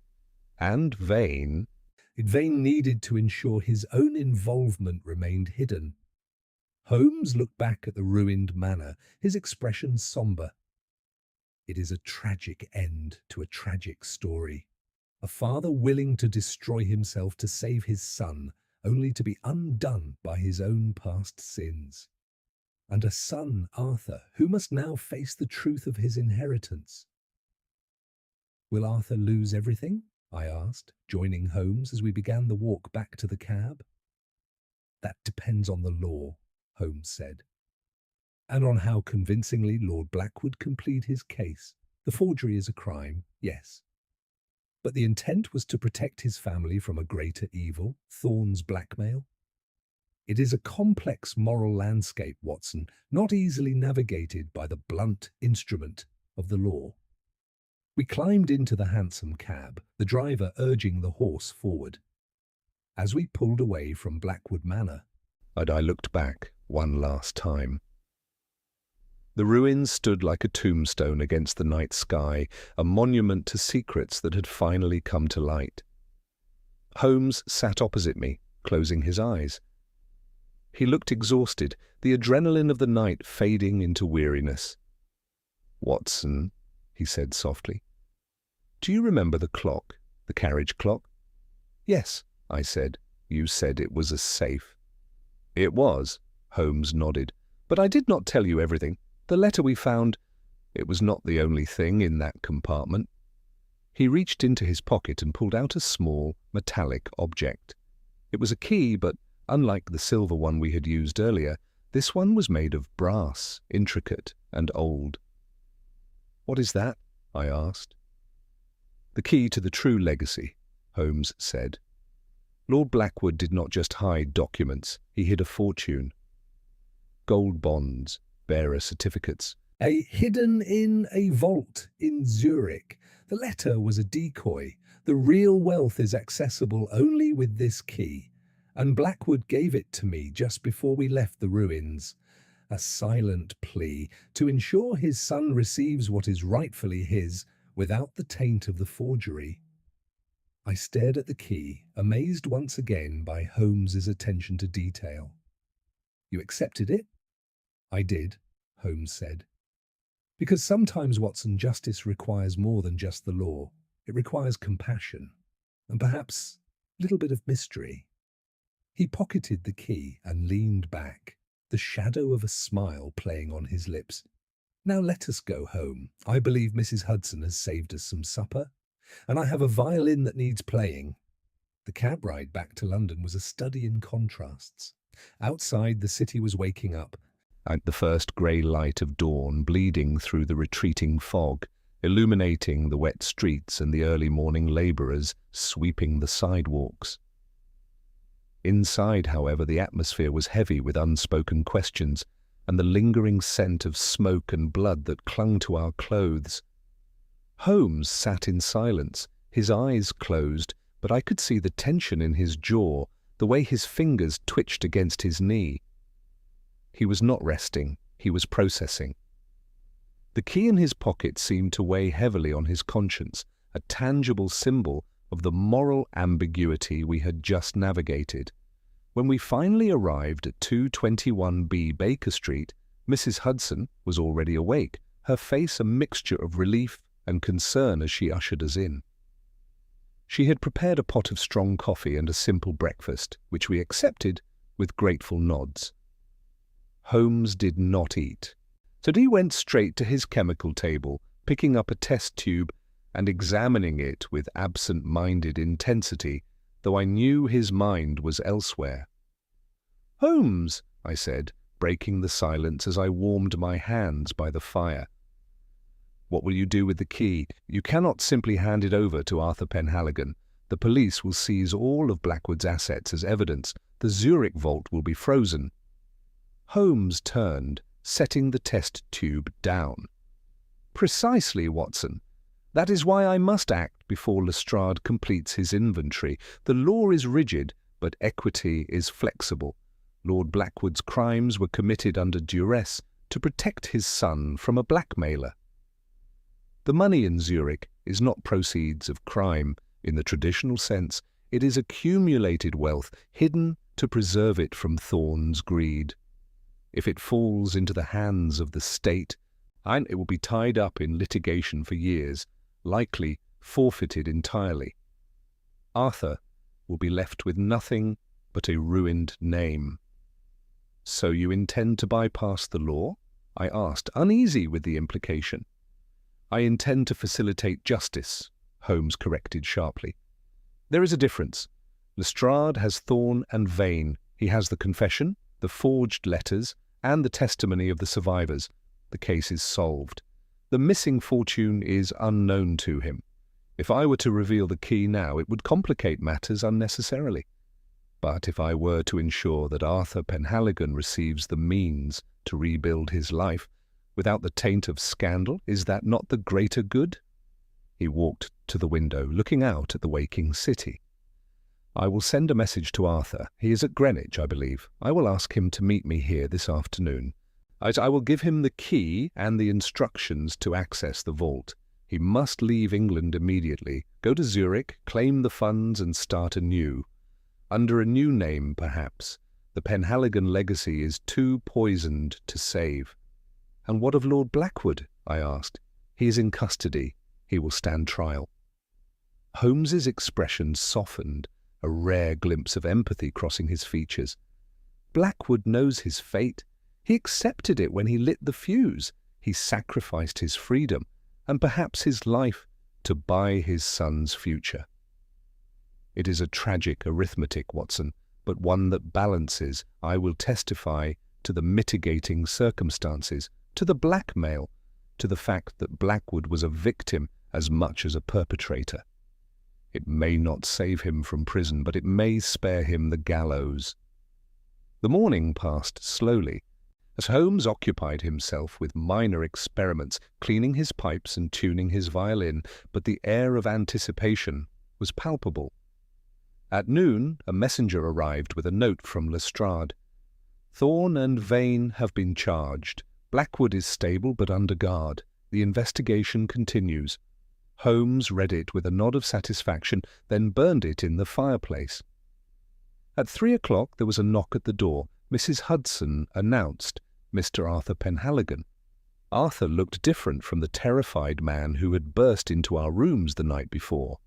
And Vane
needed to ensure his own involvement remained hidden." Holmes looked back at the ruined manor, his expression somber. "It is a tragic end to a tragic story. A father willing to destroy himself to save his son, only to be undone by his own past sins. And a son, Arthur, who must now face the truth of his inheritance." "Will Arthur lose everything?" I asked, joining Holmes as we began the walk back to the cab. "That depends on the law," Holmes said, "and on how convincingly Lord Blackwood can plead his case. The forgery is a crime, yes. But the intent was to protect his family from a greater evil, Thorne's blackmail. It is a complex moral landscape, Watson, not easily navigated by the blunt instrument of the law." We climbed into the hansom cab, the driver urging the horse forward. As we pulled away from Blackwood Manor,
and I looked back one last time. The ruins stood like a tombstone against the night sky, a monument to secrets that had finally come to light. Holmes sat opposite me, closing his eyes. He looked exhausted, the adrenaline of the night fading into weariness. "Watson," he said softly, "do you remember the clock? The carriage clock? Yes, I said. You said it was a safe. It was, Holmes nodded. But I did not tell you everything. The letter we found, it was not the only thing in that compartment. He reached into his pocket and pulled out a small, metallic object. It was a key, but unlike the silver one we had used earlier, this one was made of brass, intricate and old. What is that? I asked. The key to the true legacy, Holmes said. Lord Blackwood did not just hide documents, he hid a fortune. Gold bonds, bearer certificates.
Hidden in a vault in Zurich. The letter was a decoy. The real wealth is accessible only with this key. And Blackwood gave it to me just before we left the ruins. A silent plea to ensure his son receives what is rightfully his without the taint of the forgery. I stared at the key, amazed once again by Holmes's attention to detail. You accepted it? I did, Holmes said. Because sometimes, Watson, justice requires more than just the law. It requires compassion, and perhaps a little bit of mystery. He pocketed the key and leaned back, the shadow of a smile playing on his lips. Now let us go home. I believe Mrs. Hudson has saved us some supper, and I have a violin that needs playing. The cab ride back to London was a study in contrasts. Outside, the city was waking up,
And the first grey light of dawn bleeding through the retreating fog, illuminating the wet streets and the early morning labourers sweeping the sidewalks. Inside, however, the atmosphere was heavy with unspoken questions and the lingering scent of smoke and blood that clung to our clothes. Holmes sat in silence, his eyes closed, but I could see the tension in his jaw, the way his fingers twitched against his knee. He was not resting, he was processing. The key in his pocket seemed to weigh heavily on his conscience, a tangible symbol of the moral ambiguity we had just navigated. When we finally arrived at 221B Baker Street, Mrs. Hudson was already awake, her face a mixture of relief and concern as she ushered us in. She had prepared a pot of strong coffee and a simple breakfast, which we accepted with grateful nods. Holmes did not eat, so he went straight to his chemical table, picking up a test tube and examining it with absent-minded intensity, though I knew his mind was elsewhere. "Holmes," I said, breaking the silence as I warmed my hands by the fire. "What will you do with the key? You cannot simply hand it over to Arthur Penhaligon. The police will seize all of Blackwood's assets as evidence. The Zurich vault will be frozen." Holmes turned, setting the test tube down. "Precisely, Watson. That is why I must act before Lestrade completes his inventory. The law is rigid, but equity is flexible. Lord Blackwood's crimes were committed under duress to protect his son from a blackmailer. The money in Zurich is not proceeds of crime in the traditional sense. It is accumulated wealth hidden to preserve it from Thorne's greed. If it falls into the hands of the state, it will be tied up in litigation for years, likely forfeited entirely. Arthur will be left with nothing but a ruined name." "So you intend to bypass the law?" I asked, uneasy with the implication. "I intend to facilitate justice," Holmes corrected sharply. "There is a difference. Lestrade has Thorne and Vane. He has the confession, the forged letters, and the testimony of the survivors. The case is solved. The missing fortune is unknown to him. If I were to reveal the key now, it would complicate matters unnecessarily. But if I were to ensure that Arthur Penhaligon receives the means to rebuild his life without the taint of scandal, is that not the greater good?" He walked to the window, looking out at the waking city. "I will send a message to Arthur. He is at Greenwich, I believe. I will ask him to meet me here this afternoon. I will give him the key and the instructions to access the vault. He must leave England immediately, go to Zurich, claim the funds and start anew. Under a new name, perhaps. The Penhaligon legacy is too poisoned to save." "And what of Lord Blackwood?" I asked. "He is in custody. He will stand trial." Holmes's expression softened, a rare glimpse of empathy crossing his features. Blackwood knows his fate. He accepted it when he lit the fuse. He sacrificed his freedom, and perhaps his life, to buy his son's future. It is a tragic arithmetic, Watson, but one that balances, I will testify, to the mitigating circumstances, to the blackmail, to the fact that Blackwood was a victim as much as a perpetrator. It may not save him from prison, but it may spare him the gallows. The morning passed slowly, as Holmes occupied himself with minor experiments, cleaning his pipes and tuning his violin, but the air of anticipation was palpable. At noon, a messenger arrived with a note from Lestrade. Thorne and Vane have been charged. Blackwood is stable but under guard. The investigation continues. Holmes read it with a nod of satisfaction, then burned it in the fireplace. At 3 o'clock there was a knock at the door. Mrs. Hudson announced Mr. Arthur Penhaligon. Arthur looked different from the terrified man who had burst into our rooms the night before.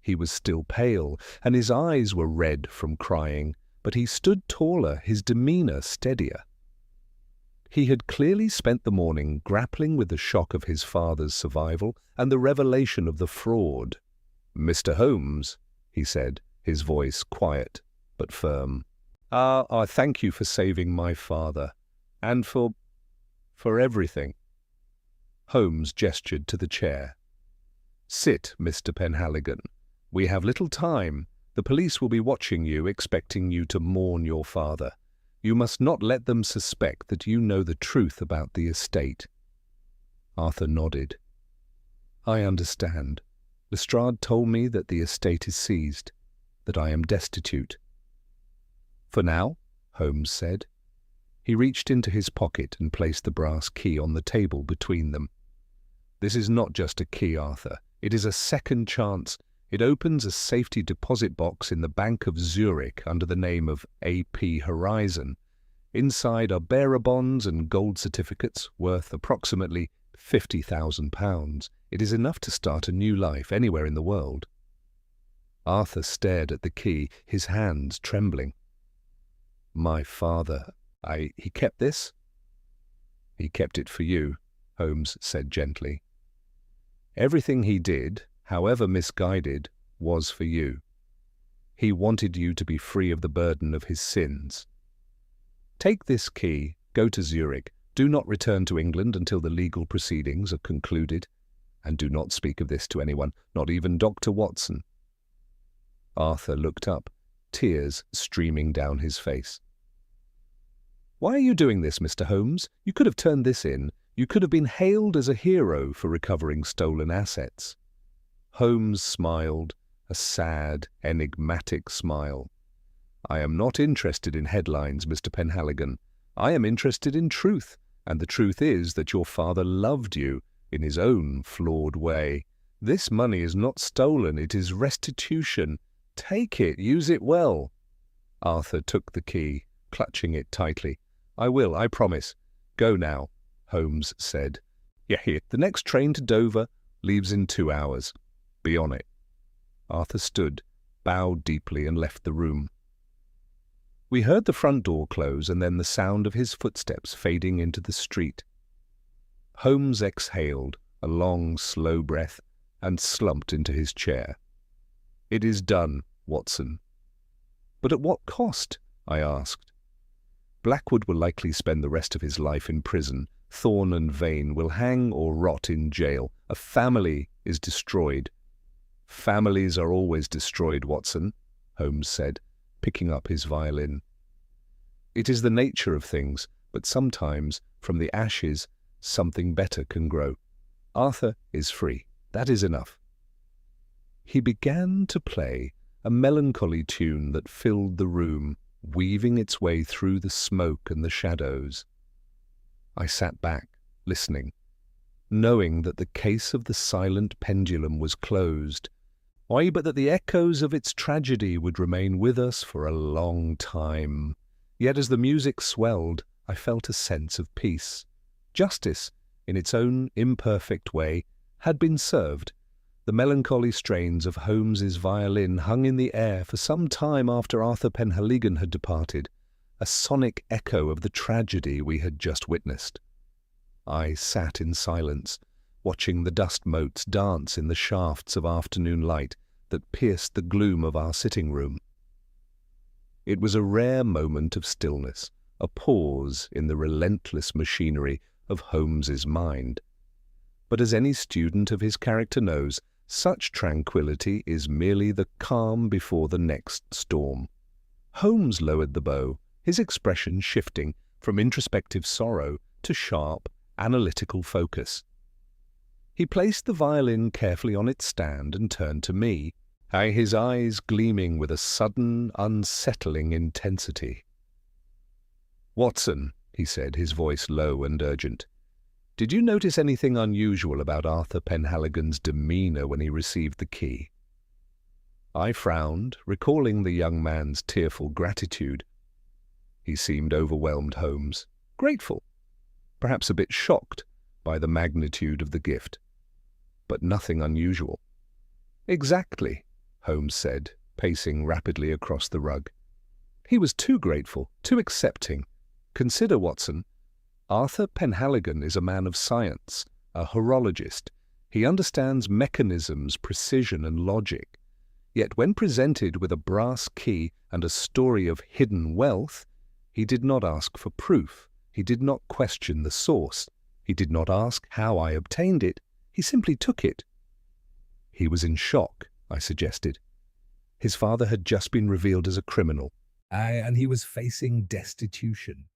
He was still pale, and his eyes were red from crying, but he stood taller, his demeanour steadier. He had clearly spent the morning grappling with the shock of his father's survival and the revelation of the fraud. "Mr. Holmes," he said, his voice quiet but firm. I thank you for saving my father, and for everything." Holmes gestured to the chair. "Sit, Mr. Penhaligon. We have little time. The police will be watching you, expecting you to mourn your father. You must not let them suspect that you know the truth about the estate." Arthur nodded. "I understand. Lestrade told me that the estate is seized, that I am destitute." "For now," Holmes said. He reached into his pocket and placed the brass key on the table between them. "This is not just a key, Arthur. It is a second chance. It opens a safety deposit box in the Bank of Zurich under the name of A.P. Horizon. Inside are bearer bonds and gold certificates worth approximately £50,000. It is enough to start a new life anywhere in the world." Arthur stared at the key, his hands trembling. "My father, he kept this?" "He kept it for you," Holmes said gently. "Everything he did, however misguided, was for you. He wanted you to be free of the burden of his sins. Take this key, go to Zurich, do not return to England until the legal proceedings are concluded, and do not speak of this to anyone, not even Dr. Watson." Arthur looked up, tears streaming down his face. "Why are you doing this, Mr. Holmes? You could have turned this in. You could have been hailed as a hero for recovering stolen assets." Holmes smiled, a sad, enigmatic smile. "I am not interested in headlines, Mr. Penhaligon. I am interested in truth, and the truth is that your father loved you in his own flawed way. This money is not stolen, it is restitution. Take it, use it well." Arthur took the key, clutching it tightly. "I will, I promise. Go now," Holmes said. "Here, the next train to Dover leaves in 2 hours. Be on it." Arthur stood, bowed deeply, and left the room. We heard the front door close and then the sound of his footsteps fading into the street. Holmes exhaled a long, slow breath and slumped into his chair. "It is done, Watson." "But at what cost?" I asked. "Blackwood will likely spend the rest of his life in prison. Thorne and Vane will hang or rot in jail. A family is destroyed." "Families are always destroyed, Watson," Holmes said, picking up his violin. "It is the nature of things, but sometimes, from the ashes, something better can grow. Arthur is free. That is enough." He began to play a melancholy tune that filled the room, weaving its way through the smoke and the shadows. I sat back, listening, knowing that the case of the silent pendulum was closed, but that the echoes of its tragedy would remain with us for a long time. Yet as the music swelled, I felt a sense of peace. Justice, in its own imperfect way, had been served. The melancholy strains of Holmes's violin hung in the air for some time after Arthur Penhaligon had departed, a sonic echo of the tragedy we had just witnessed. I sat in silence, watching the dust motes dance in the shafts of afternoon light that pierced the gloom of our sitting room. It was a rare moment of stillness, a pause in the relentless machinery of Holmes's mind. But as any student of his character knows, such tranquillity is merely the calm before the next storm. Holmes lowered the bow, his expression shifting from introspective sorrow to sharp, analytical focus. He placed the violin carefully on its stand and turned to me, his eyes gleaming with a sudden, unsettling intensity. "Watson," he said, his voice low and urgent, "did you notice anything unusual about Arthur Penhaligon's demeanour when he received the key?" I frowned, recalling the young man's tearful gratitude. He seemed overwhelmed, Holmes. Grateful, perhaps a bit shocked by the magnitude of the gift, but nothing unusual. "Exactly," Holmes said, pacing rapidly across the rug. "He was too grateful, too accepting. Consider, Watson, Arthur Penhaligon is a man of science, a horologist. He understands mechanisms, precision, and logic. Yet when presented with a brass key and a story of hidden wealth, he did not ask for proof. He did not question the source. He did not ask how I obtained it. He simply took it." "He was in shock," I suggested. His father had just been revealed as a criminal.
And he was facing destitution.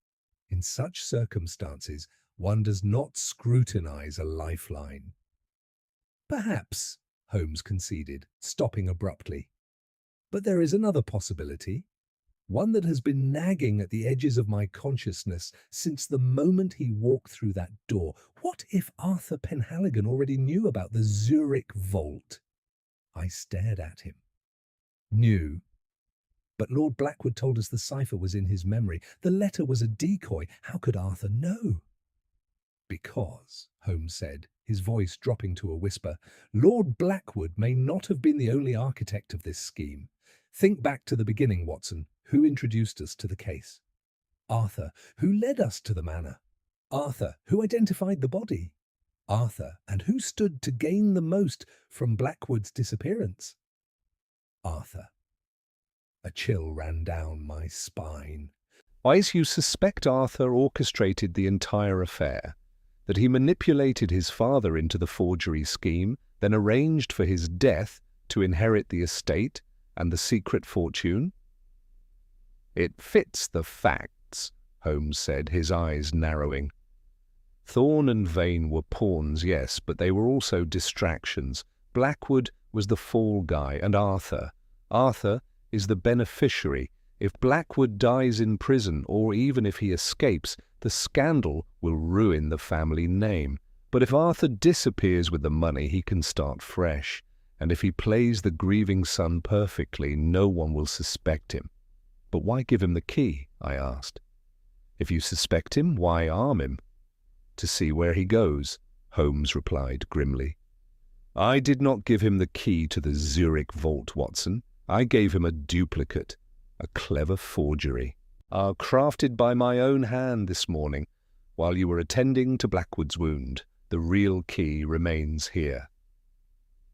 In such circumstances, one does not scrutinize a lifeline. "Perhaps," Holmes conceded, stopping abruptly. "But there is another possibility, one that has been nagging at the edges of my consciousness since the moment he walked through that door. What if Arthur Penhaligon already knew about the Zurich vault?" I stared at him. "Knew? But Lord Blackwood told us the cipher was in his memory. The letter was a decoy. How could Arthur know?" "Because," Holmes said, his voice dropping to a whisper, "Lord Blackwood may not have been the only architect of this scheme. Think back to the beginning, Watson. Who introduced us to the case? Arthur. Who led us to the manor? Arthur. Who identified the body? Arthur. And who stood to gain the most from Blackwood's disappearance? Arthur." A chill ran down my spine.
"Wise, you suspect Arthur orchestrated the entire affair, that he manipulated his father into the forgery scheme, then arranged for his death to inherit the estate and the secret fortune?" "It fits the facts," Holmes said, his eyes narrowing. "Thorn and Vane were pawns, yes, but they were also distractions. Blackwood was the fall guy, and Arthur is the beneficiary. If Blackwood dies in prison, or even if he escapes, the scandal will ruin the family name. But if Arthur disappears with the money, he can start fresh. And if he plays the grieving son perfectly, no one will suspect him." "But why give him the key?" I asked. "If you suspect him, why arm him?" "To see where he goes," Holmes replied grimly. "I did not give him the key to the Zurich vault, Watson. I gave him a duplicate, a clever forgery, crafted by my own hand this morning while you were attending to Blackwood's wound. The real key remains here."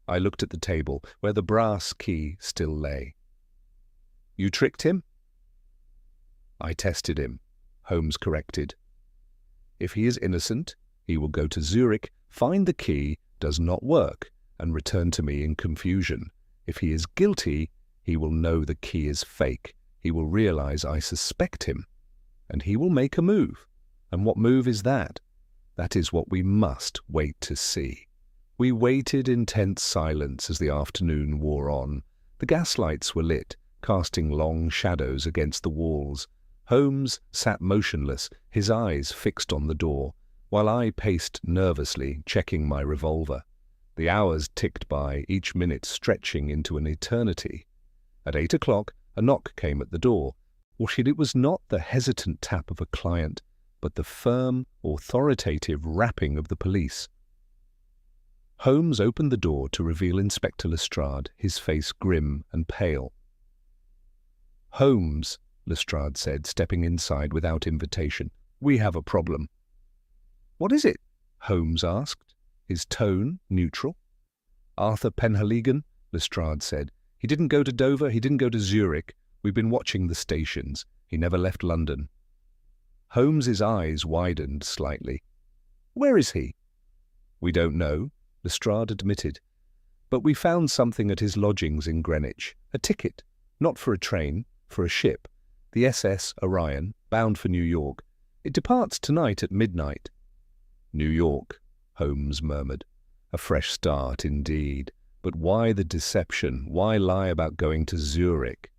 I looked at the table where the brass key still lay. "You tricked him?" "I tested him," Holmes corrected. "If he is innocent, he will go to Zurich, find the key does not work, and return to me in confusion. If he is guilty, he will know the key is fake. He will realize I suspect him, and he will make a move. And what move is that? That is what we must wait to see." We waited in tense silence as the afternoon wore on. The gaslights were lit, casting long shadows against the walls. Holmes sat motionless, his eyes fixed on the door, while I paced nervously, checking my revolver. The hours ticked by, each minute stretching into an eternity. At 8 o'clock, a knock came at the door. It was not the hesitant tap of a client, but the firm, authoritative rapping of the police. Holmes opened the door to reveal Inspector Lestrade, his face grim and pale. "Holmes," Lestrade said, stepping inside without invitation, "we have a problem." "What is it?" Holmes asked, his tone neutral. "Arthur Penhaligon," Lestrade said. "He didn't go to Dover, he didn't go to Zurich. We've been watching the stations. He never left London." Holmes's eyes widened slightly. "Where is he?" "We don't know," Lestrade admitted. "But we found something at his lodgings in Greenwich. A ticket, not for a train, for a ship, the SS Orion, bound for New York. It departs tonight at midnight." "New York," Holmes murmured. "A fresh start indeed. But why the deception? Why lie about going to Zurich?"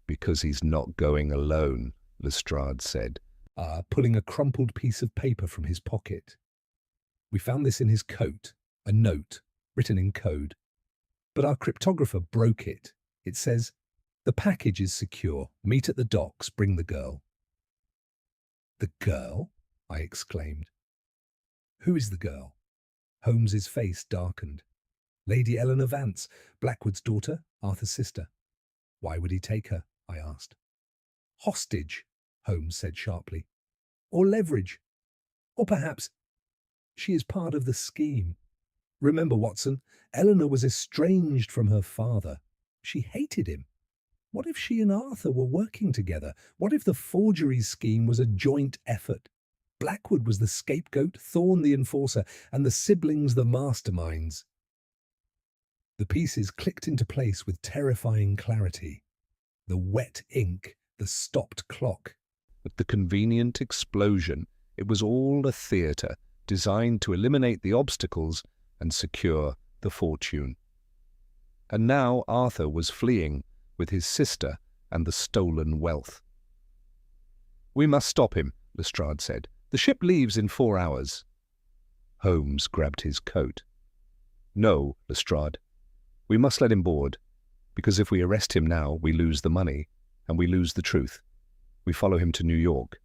"Because he's not going alone," Lestrade said,
pulling a crumpled piece of paper from his pocket. "We found this in his coat, a note, written in code. But our cryptographer broke it. It says, 'The package is secure. Meet at the docks. Bring the girl.'" "The girl?" I exclaimed. "Who is the girl?" Holmes's face darkened. "Lady Eleanor Vance, Blackwood's daughter, Arthur's sister." "Why would he take her?" I asked. "Hostage," Holmes said sharply. "Or leverage. Or perhaps she is part of the scheme. Remember, Watson, Eleanor was estranged from her father. She hated him. What if she and Arthur were working together? What if the forgery scheme was a joint effort? Blackwood was the scapegoat, Thorne the enforcer, and the siblings the masterminds." The pieces clicked into place with terrifying clarity. The wet ink, the stopped clock.
At the convenient explosion, it was all a theatre designed to eliminate the obstacles and secure the fortune. And now Arthur was fleeing with his sister and the stolen wealth. "We must stop him," Lestrade said. "The ship leaves in 4 hours." Holmes grabbed his coat. "No, Lestrade. We must let him board, because if we arrest him now, we lose the money, and we lose the truth. We follow him to New York."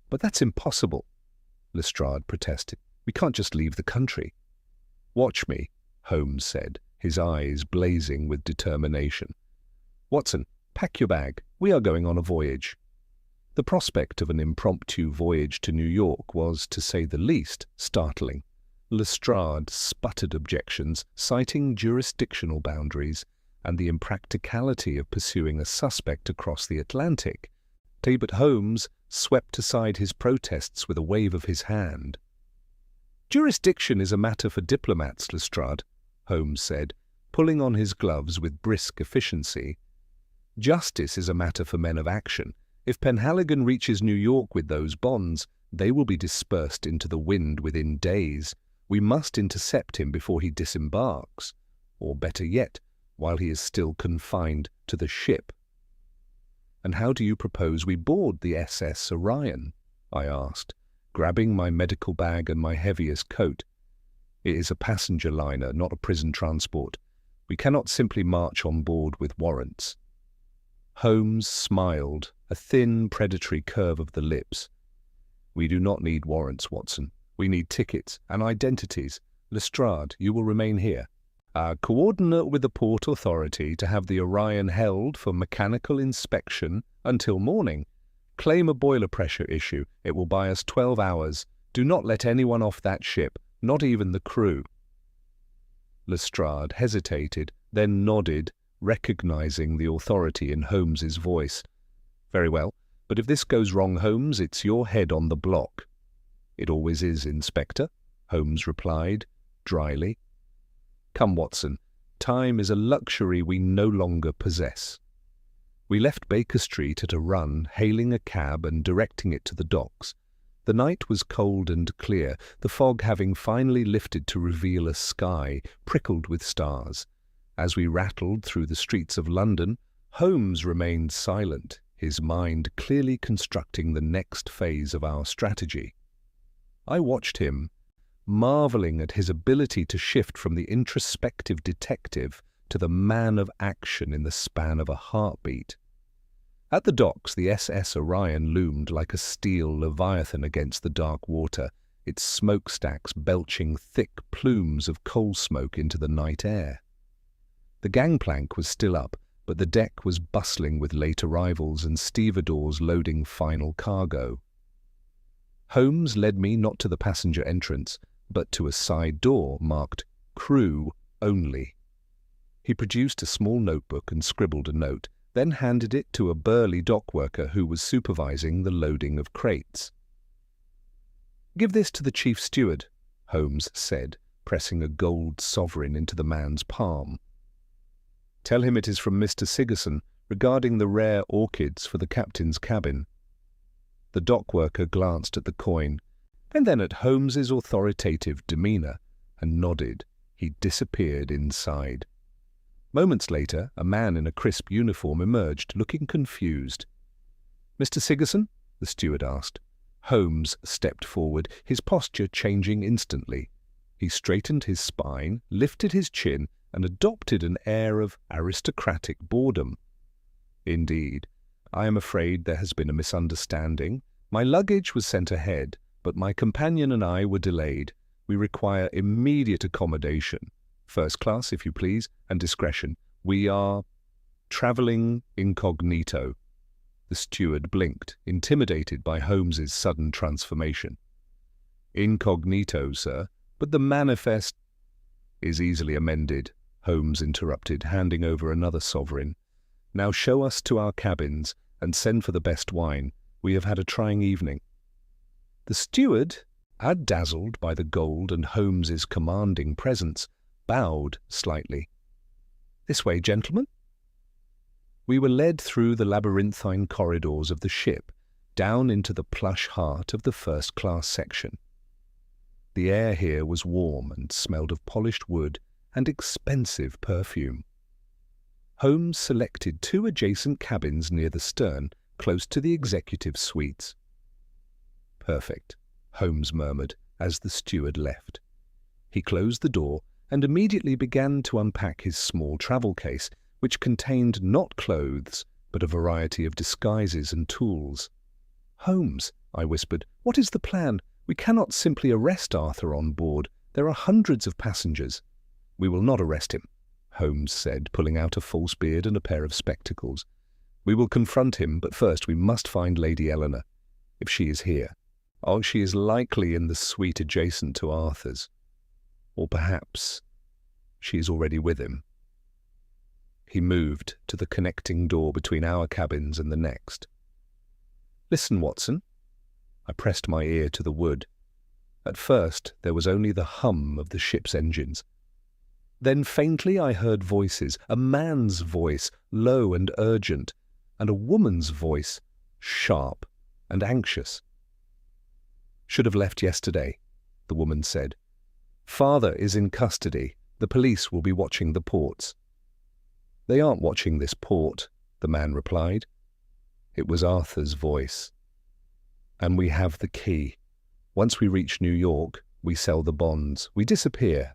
"But that's impossible," Lestrade protested. "We can't just leave the country." "Watch me," Holmes said, his eyes blazing with determination. "Watson, pack your bag. We are going on a voyage." The prospect of an impromptu voyage to New York was, to say the least, startling. Lestrade sputtered objections, citing jurisdictional boundaries and the impracticality of pursuing a suspect across the Atlantic. But Holmes swept aside his protests with a wave of his hand. "Jurisdiction is a matter for diplomats, Lestrade," Holmes said, pulling on his gloves with brisk efficiency. "Justice is a matter for men of action. If Penhaligon reaches New York with those bonds, they will be dispersed into the wind within days. We must intercept him before he disembarks, or better yet, while he is still confined to the ship." "And how do you propose we board the SS Orion?" I asked, grabbing my medical bag and my heaviest coat. "It is a passenger liner, not a prison transport. We cannot simply march on board with warrants." Holmes smiled, a thin, predatory curve of the lips. "We do not need warrants, Watson. We need tickets and identities. Lestrade, you will remain here. Coordinate with the Port Authority to have the Orion held for mechanical inspection until morning. Claim a boiler pressure issue. It will buy us 12 hours. Do not let anyone off that ship, not even the crew." Lestrade hesitated, then nodded, recognizing the authority in Holmes's voice. "Very well, but if this goes wrong, Holmes, it's your head on the block." "It always is, Inspector," Holmes replied, dryly. "Come, Watson, time is a luxury we no longer possess." We left Baker Street at a run, hailing a cab and directing it to the docks. The night was cold and clear, the fog having finally lifted to reveal a sky prickled with stars. As we rattled through the streets of London, Holmes remained silent, his mind clearly constructing the next phase of our strategy. I watched him, marveling at his ability to shift from the introspective detective to the man of action in the span of a heartbeat. At the docks, the SS Orion loomed like a steel leviathan against the dark water, its smokestacks belching thick plumes of coal smoke into the night air. The gangplank was still up, but the deck was bustling with late arrivals and stevedores loading final cargo. Holmes led me not to the passenger entrance, but to a side door marked "Crew Only." He produced a small notebook and scribbled a note, then handed it to a burly dock worker who was supervising the loading of crates. "Give this to the chief steward," Holmes said, pressing a gold sovereign into the man's palm. "Tell him it is from Mr. Sigerson regarding the rare orchids for the captain's cabin." The dock worker glanced at the coin, and then at Holmes's authoritative demeanour, and nodded. He disappeared inside. Moments later, a man in a crisp uniform emerged, looking confused. "Mr. Sigerson?" the steward asked. Holmes stepped forward, his posture changing instantly. He straightened his spine, lifted his chin, and adopted an air of aristocratic boredom. "Indeed, I am afraid there has been a misunderstanding. My luggage was sent ahead, but my companion and I were delayed. We require immediate accommodation. First class, if you please, and discretion. We are travelling incognito." The steward blinked, intimidated by Holmes's sudden transformation. "Incognito, sir, but the manifest—" "Is easily amended," Holmes interrupted, handing over another sovereign. "Now show us to our cabins, and send for the best wine. We have had a trying evening." The steward, dazzled by the gold and Holmes's commanding presence, bowed slightly. "This way, gentlemen." We were led through the labyrinthine corridors of the ship, down into the plush heart of the first-class section. The air here was warm and smelled of polished wood and expensive perfume. Holmes selected 2 adjacent cabins near the stern, close to the executive suites. "Perfect," Holmes murmured as the steward left. He closed the door and immediately began to unpack his small travel case, which contained not clothes, but a variety of disguises and tools. "Holmes," I whispered, "what is the plan? We cannot simply arrest Arthur on board. There are hundreds of passengers." "We will not arrest him," Holmes said, pulling out a false beard and a pair of spectacles. "We will confront him, but first we must find Lady Eleanor, if she is here. Oh, she is likely in the suite adjacent to Arthur's. Or perhaps she is already with him." He moved to the connecting door between our cabins and the next. "Listen, Watson." I pressed my ear to the wood. At first there was only the hum of the ship's engines. Then faintly I heard voices, a man's voice, low and urgent, and a woman's voice, sharp and anxious. "Should have left yesterday," the woman said. "Father is in custody. The police will be watching the ports." "They aren't watching this port," the man replied. It was Arthur's voice. "And we have the key. Once we reach New York, we sell the bonds. We disappear."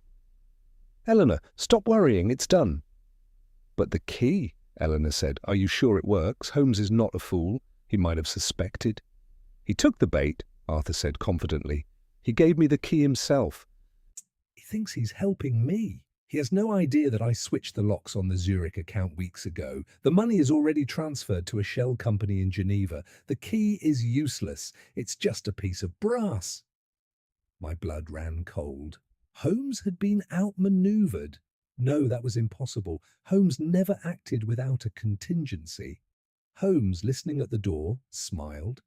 "Eleanor, stop worrying. It's done." "But the key," Eleanor said. "Are you sure it works? Holmes is not a fool. He might have suspected." "He took the bait," Arthur said confidently. "He gave me the key himself."
He thinks he's helping me. He has no idea that I switched the locks on the Zurich account weeks ago. The money is already transferred to a shell company in Geneva. The key is useless. It's just a piece of brass. My blood ran cold. Holmes had been outmaneuvered. No, that was impossible. Holmes never acted without a contingency. Holmes, listening at the door, smiled.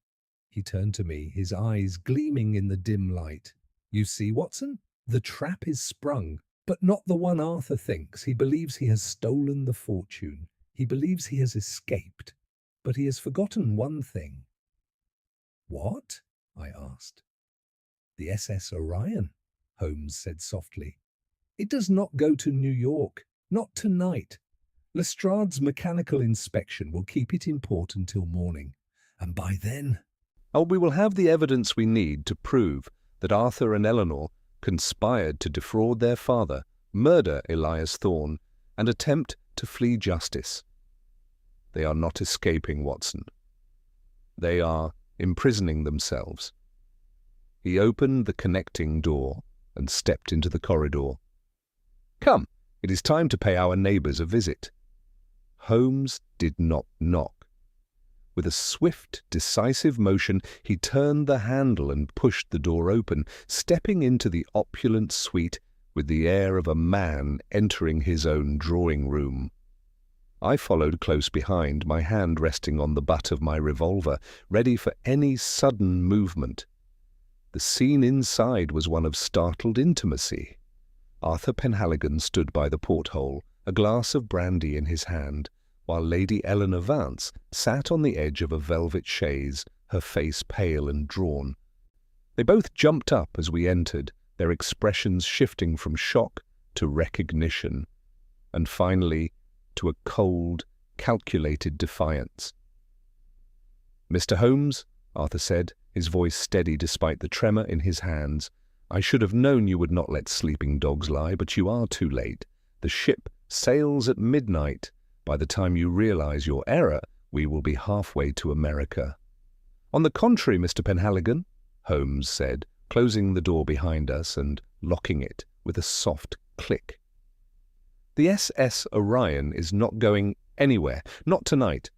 He turned to me, his eyes gleaming in the dim light. "You see, Watson? The trap is sprung. But not the one Arthur thinks. He believes he has stolen the fortune. He believes he has escaped. But he has forgotten one thing." "What?" I asked. "The SS Orion," Holmes said softly. "It does not go to New York. Not tonight. Lestrade's mechanical inspection will keep it in port until morning. And by then—"
"Oh, we will have the evidence we need to prove that Arthur and Eleanor conspired to defraud their father, murder Elias Thorne, and attempt to flee justice. They are not escaping, Watson. They are imprisoning themselves." He opened the connecting door and stepped into the corridor. "Come, it is time to pay our neighbours a visit." Holmes did not knock. With a swift, decisive motion, he turned the handle and pushed the door open, stepping into the opulent suite with the air of a man entering his own drawing-room. I followed close behind, my hand resting on the butt of my revolver, ready for any sudden movement. The scene inside was one of startled intimacy. Arthur Penhaligon stood by the porthole, a glass of brandy in his hand, while Lady Eleanor Vance sat on the edge of a velvet chaise, her face pale and drawn. They both jumped up as we entered, their expressions shifting from shock to recognition, and finally to a cold, calculated defiance. "Mr. Holmes," Arthur said, his voice steady despite the tremor in his hands, "I should have known you would not let sleeping dogs lie, but you are too late. The ship sails at midnight. By the time you realize your error, we will be halfway to America." "On the contrary, Mr. Penhaligon," Holmes said, closing the door behind us and locking it with a soft click. "The SS Orion is not going anywhere, not tonight.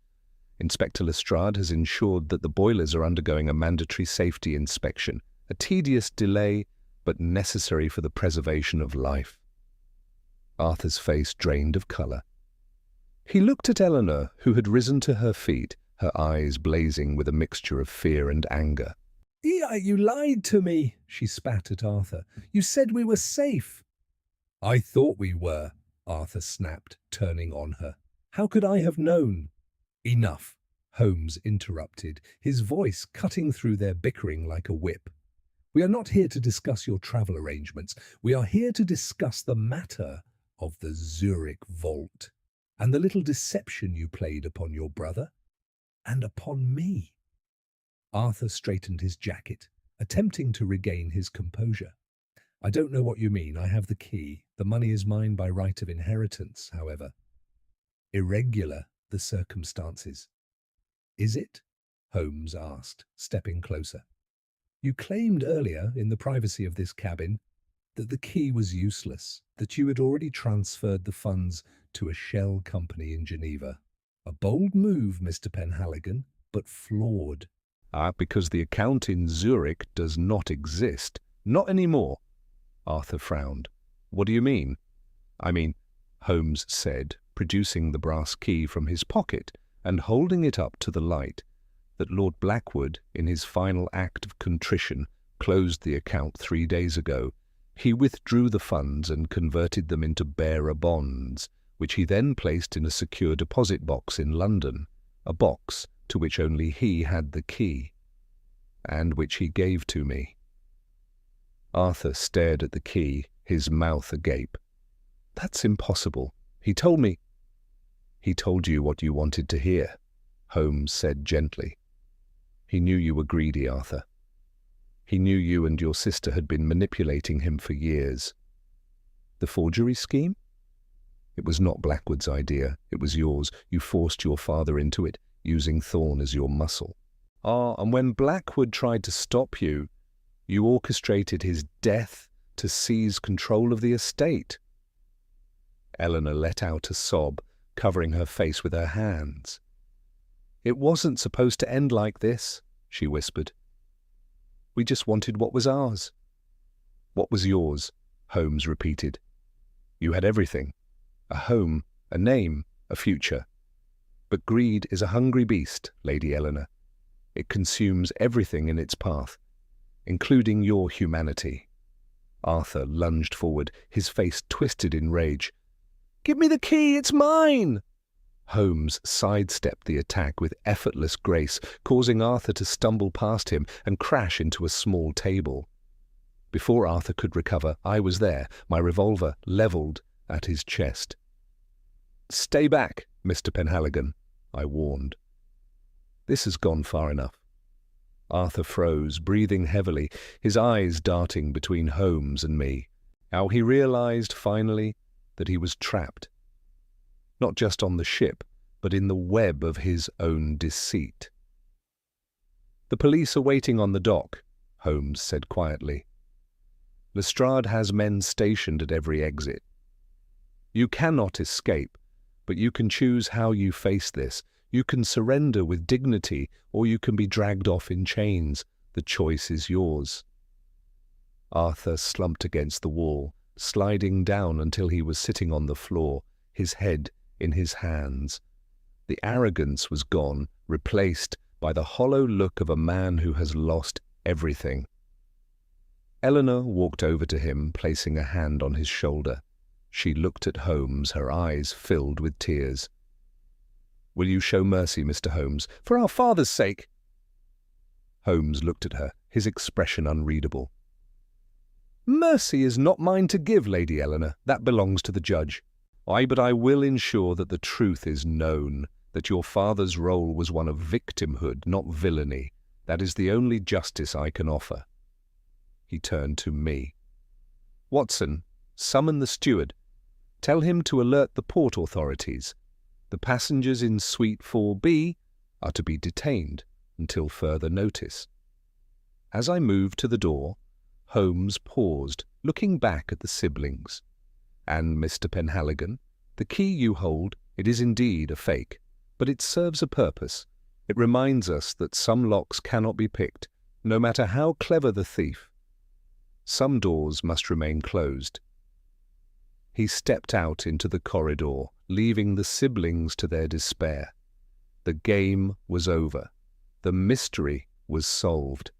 Inspector Lestrade has ensured that the boilers are undergoing a mandatory safety inspection, a tedious delay, but necessary for the preservation of life." Arthur's face drained of colour. He looked at Eleanor, who had risen to her feet, her eyes blazing with a mixture of fear and anger.
You lied to me," she spat at Arthur. "You said we were safe." "I thought we were," Arthur snapped, turning on her. "How could I have known?" "Enough," Holmes interrupted, his voice cutting through their bickering like a whip. "We are not here to discuss your travel arrangements. We are here to discuss the matter of the Zurich vault and the little deception you played upon your brother and upon me." Arthur straightened his jacket, attempting to regain his composure. "I don't know what you mean. I have the key. The money is mine by right of inheritance, however. Irregular the circumstances." "Is it?" Holmes asked, stepping closer. "You claimed earlier, in the privacy of this cabin, that the key was useless, that you had already transferred the funds to a shell company in Geneva. A bold move, Mr. Penhaligon, but flawed."
Because the account in Zurich does not exist. Not anymore." Arthur frowned. "What do you mean?" "I mean," Holmes said, producing the brass key from his pocket and holding it up to the light, "that Lord Blackwood, in his final act of contrition, closed the account 3 days ago. He withdrew the funds and converted them into bearer bonds, which he then placed in a secure deposit box in London, a box to which only he had the key, and which he gave to me." Arthur stared at the key, his mouth agape. "That's impossible. He told me—" "He told you what you wanted to hear," Holmes said gently. "He knew you were greedy, Arthur. He knew you and your sister had been manipulating him for years. The forgery scheme? It was not Blackwood's idea. It was yours. You forced your father into it, using Thorne as your muscle. And when Blackwood tried to stop you, you orchestrated his death to seize control of the estate." Eleanor let out a sob, covering her face with her hands. "It wasn't supposed to end like this," she whispered. "We just wanted what was ours." "What was yours?" Holmes repeated. "You had everything. A home, a name, a future. But greed is a hungry beast, Lady Eleanor. It consumes everything in its path, including your humanity." Arthur lunged forward, his face twisted in rage. "Give me the key, it's mine!" Holmes sidestepped the attack with effortless grace, causing Arthur to stumble past him and crash into a small table. Before Arthur could recover, I was there, my revolver levelled at his chest. "Stay back, Mr. Penhaligon," I warned. "This has gone far enough." Arthur froze, breathing heavily, his eyes darting between Holmes and me. How he realized, finally, that he was trapped. Not just on the ship, but in the web of his own deceit. "The police are waiting on the dock," Holmes said quietly. Lestrade has men stationed at every exit. You cannot escape, but you can choose how you face this. You can surrender with dignity, or you can be dragged off in chains. The choice is yours. Arthur slumped against the wall, sliding down until he was sitting on the floor, his head in his hands. The arrogance was gone, replaced by the hollow look of a man who has lost everything. Eleanor walked over to him, placing a hand on his shoulder. She looked at Holmes, her eyes filled with tears. "Will you show mercy, Mr. Holmes, for our father's sake?" Holmes looked at her, his expression unreadable. "Mercy is not mine to give, Lady Eleanor. That belongs to the judge. But I will ensure that the truth is known, that your father's role was one of victimhood, not villainy. That is the only justice I can offer." He turned to me. "Watson, summon the steward. Tell him to alert the port authorities. The passengers in Suite 4B are to be detained until further notice." As I moved to the door, Holmes paused, looking back at the siblings. "And Mr. Penhaligon, the key you hold, it is indeed a fake, but it serves a purpose. It reminds us that some locks cannot be picked, no matter how clever the thief. Some doors must remain closed." He stepped out into the corridor, leaving the siblings to their despair. The game was over. The mystery was solved.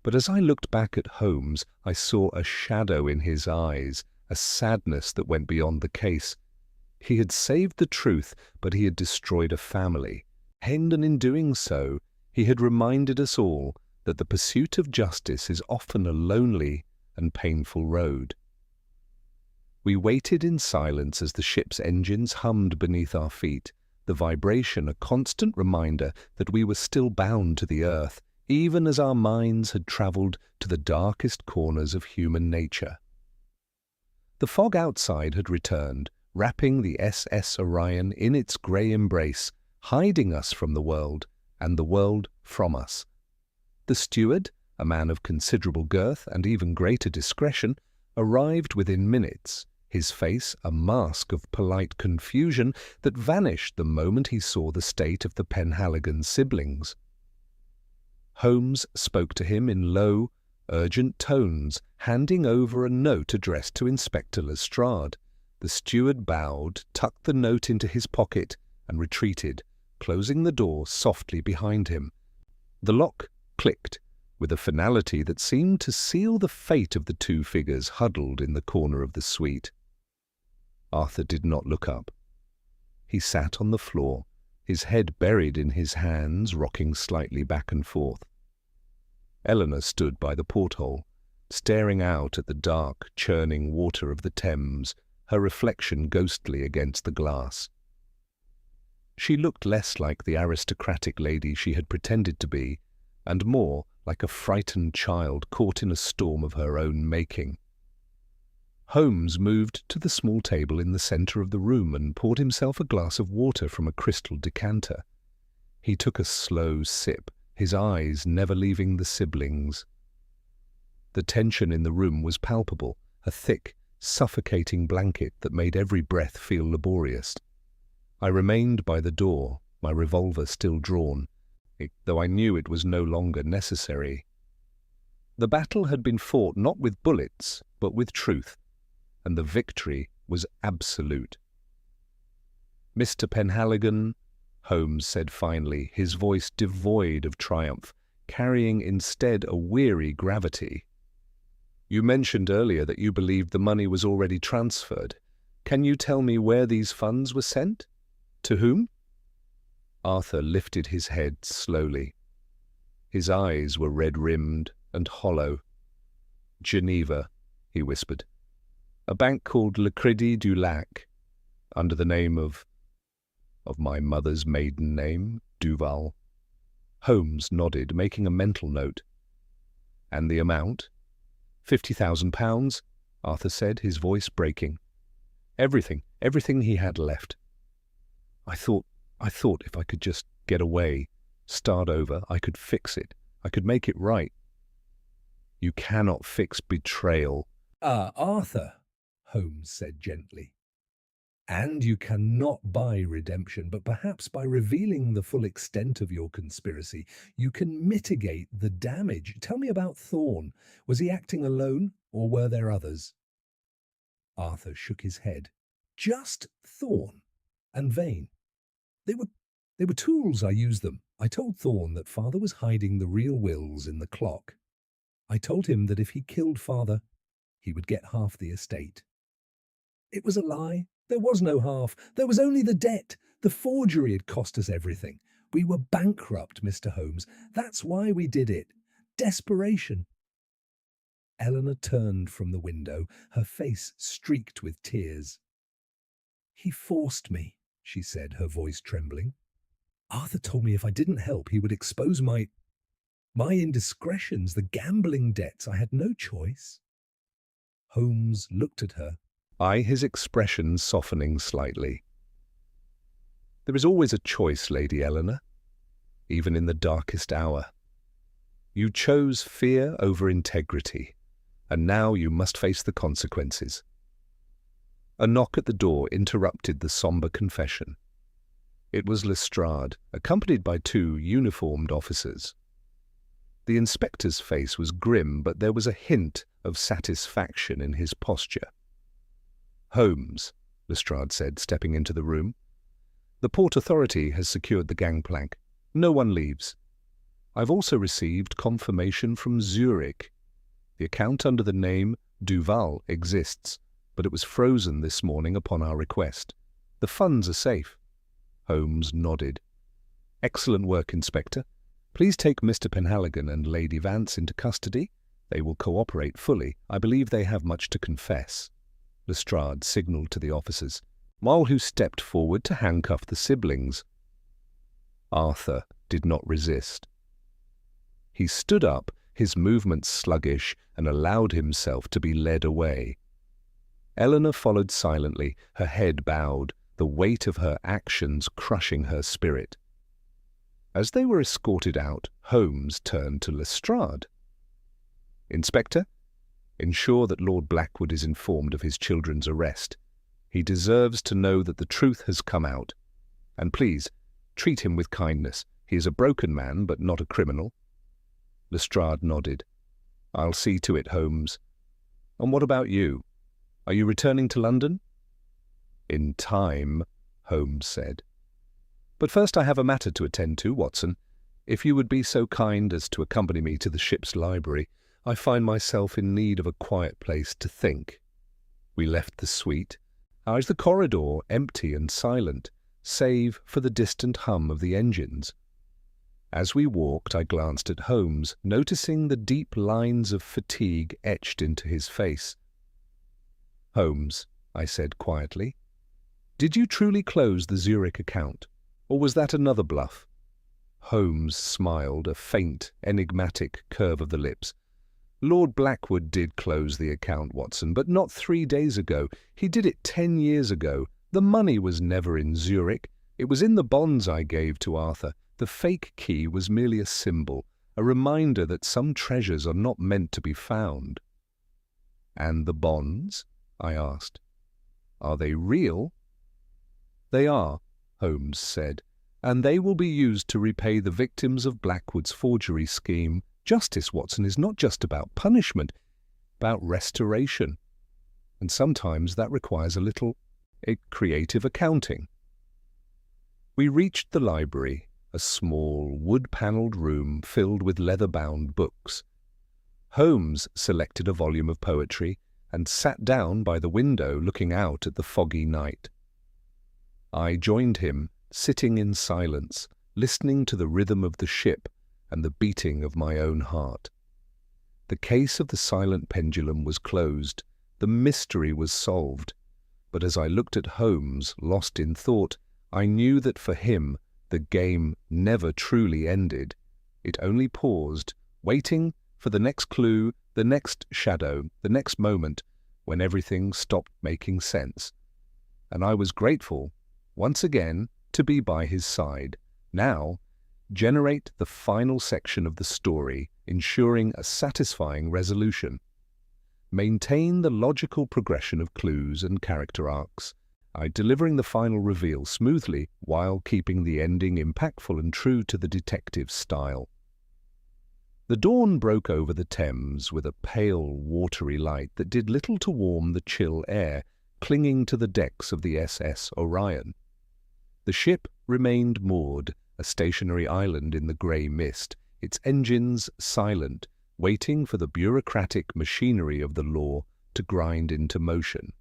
But as I looked back at Holmes, I saw a shadow in his eyes, a sadness that went beyond the case. He had saved the truth, but he had destroyed a family. And in doing so, he had reminded us all that the pursuit of justice is often a lonely and painful road. We waited in silence as the ship's engines hummed beneath our feet, the vibration a constant reminder that we were still bound to the earth, even as our minds had travelled to the darkest corners of human nature. The fog outside had returned, wrapping the SS Orion in its grey embrace, hiding us from the world, and the world from us. The steward, a man of considerable girth and even greater discretion, arrived within minutes, his face a mask of polite confusion that vanished the moment he saw the state of the Penhaligon siblings. Holmes spoke to him in low, urgent tones, handing over a note addressed to Inspector Lestrade. The steward bowed, tucked the note into his pocket, and retreated, closing the door softly behind him. The lock clicked, with a finality that seemed to seal the fate of the two figures huddled in the corner of the suite. Arthur did not look up. He sat on the floor, his head buried in his hands, rocking slightly back and forth. Eleanor stood by the porthole, staring out at the dark, churning water of the Thames, her reflection ghostly against the glass. She looked less like the aristocratic lady she had pretended to be, and more like a frightened child caught in a storm of her own making. Holmes moved to the small table in the centre of the room and poured himself a glass of water from a crystal decanter. He took a slow sip, his eyes never leaving the siblings. The tension in the room was palpable, a thick, suffocating blanket that made every breath feel laborious. I remained by the door, my revolver still drawn, though I knew it was no longer necessary. The battle had been fought not with bullets, but with truth, and the victory was absolute. "Mr. Penhaligon," Holmes said finally, his voice devoid of triumph, carrying instead a weary gravity. "You mentioned earlier that you believed the money was already transferred. Can you tell me where these funds were sent? To whom?" Arthur lifted his head slowly. His eyes were red-rimmed and hollow. "Geneva," he whispered. "A bank called Le Crédit du Lac, under the name of my mother's maiden name, Duval." Holmes nodded, making a mental note. "And the amount?" £50,000, Arthur said, his voice breaking. Everything he had left. I thought if I could just get away, start over, I could fix it. I could make it right." You cannot fix betrayal.
Arthur, Holmes said gently. And you cannot buy redemption, but perhaps by revealing the full extent of your conspiracy, you can mitigate the damage. Tell me about Thorne. Was he acting alone, or were there others? Arthur shook his head. Just Thorne and Vane. They were tools. I used them. I told Thorne that Father was hiding the real wills in the clock. I told him that if he killed Father, he would get half the estate. It was a lie. There was no half. There was only the debt. The forgery had cost us everything. We were bankrupt, Mr. Holmes. That's why we did it. Desperation. Eleanor turned from the window, her face streaked with tears. He forced me, she said, her voice trembling. Arthur told me if I didn't help, he would expose my indiscretions, the gambling debts. I had no choice. Holmes looked at her.
His expression softening slightly. There is always a choice, Lady Eleanor, even in the darkest hour. You chose fear over integrity, and now you must face the consequences. A knock at the door interrupted the sombre confession. It was Lestrade, accompanied by 2 uniformed officers. The inspector's face was grim, but there was a hint of satisfaction in his posture. Holmes, Lestrade said, stepping into the room. The Port Authority has secured the gangplank. No one leaves. I've also received confirmation from Zurich. The account under the name Duval exists, but it was frozen this morning upon our request. The funds are safe. Holmes nodded. Excellent work, Inspector. Please take Mr. Penhaligon and Lady Vance into custody. They will cooperate fully. I believe they have much to confess. Lestrade signalled to the officers, while who stepped forward to handcuff the siblings. Arthur did not resist. He stood up, his movements sluggish, and allowed himself to be led away. Eleanor followed silently, her head bowed, the weight of her actions crushing her spirit. As they were escorted out, Holmes turned to Lestrade. Inspector, ensure that Lord Blackwood is informed of his children's arrest. He deserves to know that the truth has come out. And please, treat him with kindness. He is a broken man, but not a criminal. Lestrade nodded. I'll see to it, Holmes. And what about you? Are you returning to London? In time, Holmes said. But first I have a matter to attend to, Watson. If you would be so kind as to accompany me to the ship's library, I find myself in need of a quiet place to think. We left the suite. As the corridor empty and silent, save for the distant hum of the engines. As we walked, I glanced at Holmes, noticing the deep lines of fatigue etched into his face. Holmes, I said quietly, did you truly close the Zurich account, or was that another bluff? Holmes smiled, a faint, enigmatic curve of the lips. Lord Blackwood did close the account, Watson, but not 3 days ago. He did it 10 years ago. The money was never in Zurich. It was in the bonds I gave to Arthur. The fake key was merely a symbol, a reminder that some treasures are not meant to be found. And the bonds? I asked. Are they real? They are, Holmes said, and they will be used to repay the victims of Blackwood's forgery scheme. Justice, Watson, is not just about punishment, about restoration. And sometimes that requires a creative accounting. We reached the library, a small, wood-panelled room filled with leather-bound books. Holmes selected a volume of poetry and sat down by the window looking out at the foggy night. I joined him, sitting in silence, listening to the rhythm of the ship and the beating of my own heart. The case of the silent pendulum was closed, the mystery was solved, but as I looked at Holmes, lost in thought, I knew that for him the game never truly ended. It only paused, waiting for the next clue, the next shadow, the next moment, when everything stopped making sense. And I was grateful, once again, to be by his side. Now, generate the final section of the story ensuring a satisfying resolution. Maintain the logical progression of clues and character arcs, delivering the final reveal smoothly while keeping the ending impactful and true to the detective's style. The dawn broke over the Thames with a pale, watery light that did little to warm the chill air clinging to the decks of the SS Orion. The ship remained moored, a stationary island in the grey mist, its engines silent, waiting for the bureaucratic machinery of the law to grind into motion.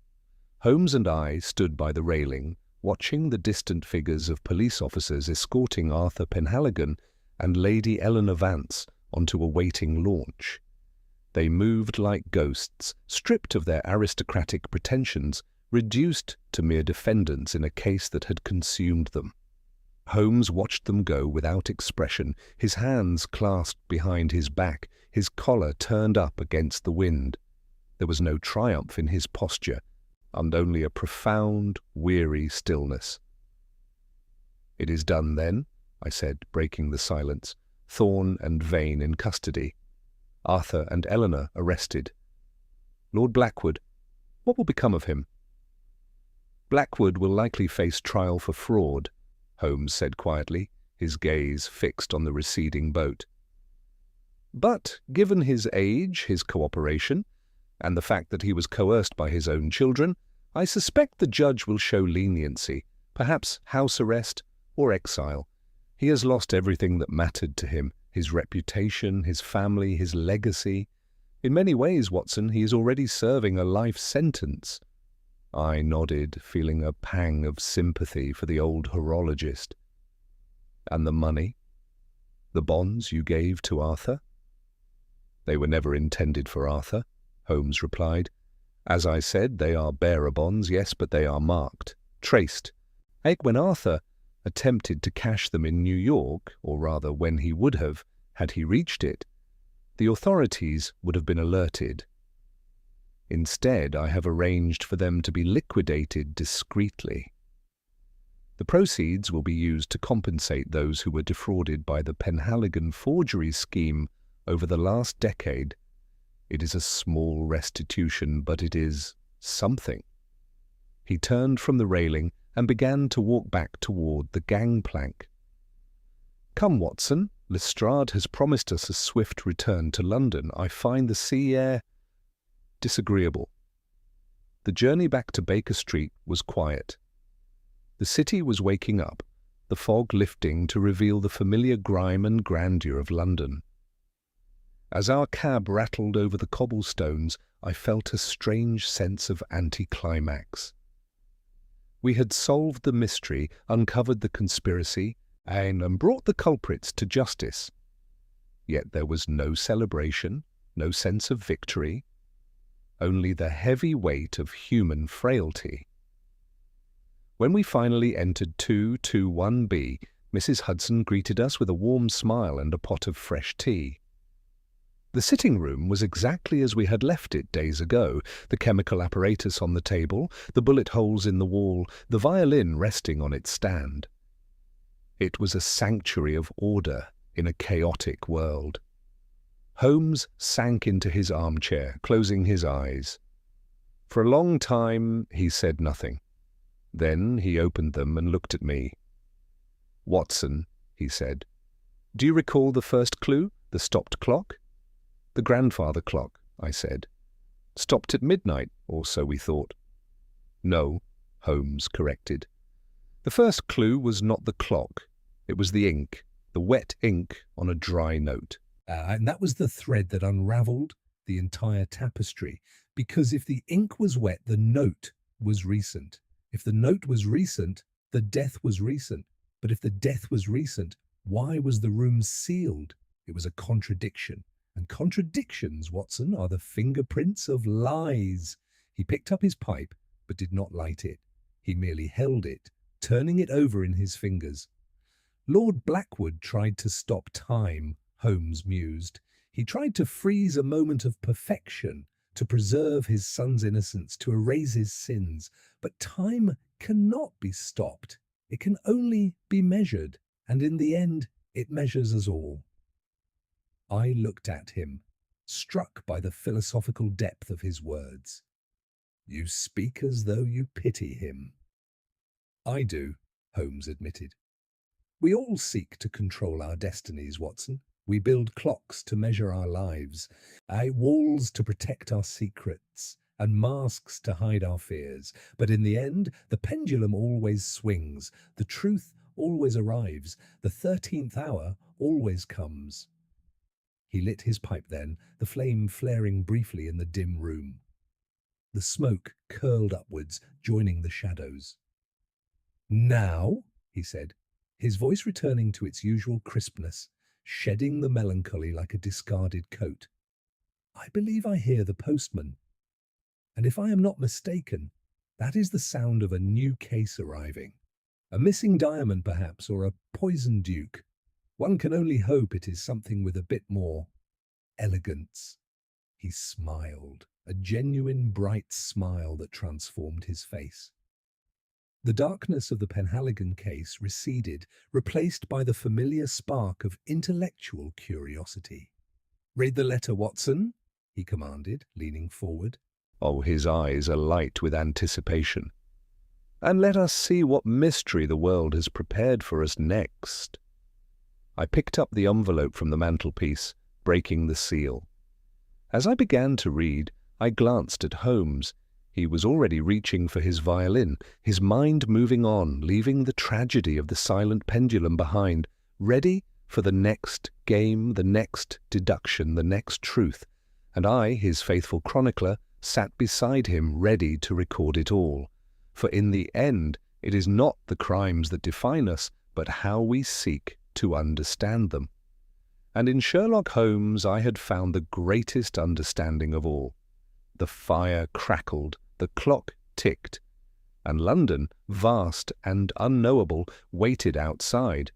Holmes and I stood by the railing, watching the distant figures of police officers escorting Arthur Penhaligon and Lady Eleanor Vance onto a waiting launch. They moved like ghosts, stripped of their aristocratic pretensions, reduced to mere defendants in a case that had consumed them. Holmes watched them go without expression, his hands clasped behind his back, his collar turned up against the wind. There was no triumph in his posture, and only a profound, weary stillness. "It is done, then," I said, breaking the silence. "Thorn and Vane in custody. Arthur and Eleanor arrested. Lord Blackwood, what will become of him?" "Blackwood will likely face trial for fraud," Holmes said quietly, his gaze fixed on the receding boat. "But, given his age, his cooperation, and the fact that he was coerced by his own children, I suspect the judge will show leniency, perhaps house arrest or exile. He has lost everything that mattered to him, his reputation, his family, his legacy. In many ways, Watson, he is already serving a life sentence." I nodded, feeling a pang of sympathy for the old horologist. "And the money? The bonds you gave to Arthur?" "They were never intended for Arthur," Holmes replied. "As I said, they are bearer bonds, yes, but they are marked, traced. When Arthur attempted to cash them in New York, or rather when he would have, had he reached it, the authorities would have been alerted. Instead, I have arranged for them to be liquidated discreetly. The proceeds will be used to compensate those who were defrauded by the Penhaligon forgery scheme over the last decade. It is a small restitution, but it is something." He turned from the railing and began to walk back toward the gangplank. "Come, Watson, Lestrade has promised us a swift return to London. I find the sea air disagreeable." The journey back to Baker Street was quiet. The city was waking up, the fog lifting to reveal the familiar grime and grandeur of London. As our cab rattled over the cobblestones, I felt a strange sense of anticlimax. We had solved the mystery, uncovered the conspiracy, and brought the culprits to justice. Yet there was no celebration, no sense of victory, only the heavy weight of human frailty. When we finally entered 221B, Mrs. Hudson greeted us with a warm smile and a pot of fresh tea. The sitting room was exactly as we had left it days ago, the chemical apparatus on the table, the bullet holes in the wall, the violin resting on its stand. It was a sanctuary of order in a chaotic world. Holmes sank into his armchair, closing his eyes. For a long time he said nothing. Then he opened them and looked at me. "Watson," he said, "do you recall the first clue, the stopped clock?" "The grandfather clock," I said. "Stopped at midnight, or so we thought." "No," Holmes corrected. "The first clue was not the clock. It was the ink, the wet ink on a dry note."
And that was the thread that unravelled the entire tapestry, because if the ink was wet, the note was recent. If the note was recent, the death was recent. But if the death was recent, why was the room sealed? It was a contradiction. And contradictions, Watson, are the fingerprints of lies. He picked up his pipe, but did not light it. He merely held it, turning it over in his fingers. Lord Blackwood tried to stop time, Holmes mused. He tried to freeze a moment of perfection, to preserve his son's innocence, to erase his sins. But time cannot be stopped. It can only be measured, and in the end, it measures us all. I looked at him, struck by the philosophical depth of his words. You speak as though you pity him. I do, Holmes admitted. We all seek to control our destinies, Watson. We build clocks to measure our lives, walls to protect our secrets, and masks to hide our fears. But in the end, the pendulum always swings, the truth always arrives, the 13th hour always comes. He lit his pipe then, the flame flaring briefly in the dim room. The smoke curled upwards, joining the shadows. Now, he said, his voice returning to its usual crispness, shedding the melancholy like a discarded coat. I believe I hear the postman. And if I am not mistaken, that is the sound of a new case arriving. A missing diamond, perhaps, or a poisoned duke. One can only hope it is something with a bit more elegance. He smiled, a genuine bright smile that transformed his face. The darkness of the Penhaligon case receded, replaced by the familiar spark of intellectual curiosity. Read the letter, Watson, he commanded, leaning forward.
Oh, his eyes alight with anticipation. And let us see what mystery the world has prepared for us next. I picked up the envelope from the mantelpiece, breaking the seal. As I began to read, I glanced at Holmes. He was already reaching for his violin, his mind moving on, leaving the tragedy of the silent pendulum behind, ready for the next game, the next deduction, the next truth. And I, his faithful chronicler, sat beside him, ready to record it all. For in the end, it is not the crimes that define us, but how we seek to understand them. And in Sherlock Holmes I had found the greatest understanding of all. The fire crackled, the clock ticked, and London, vast and unknowable, waited outside,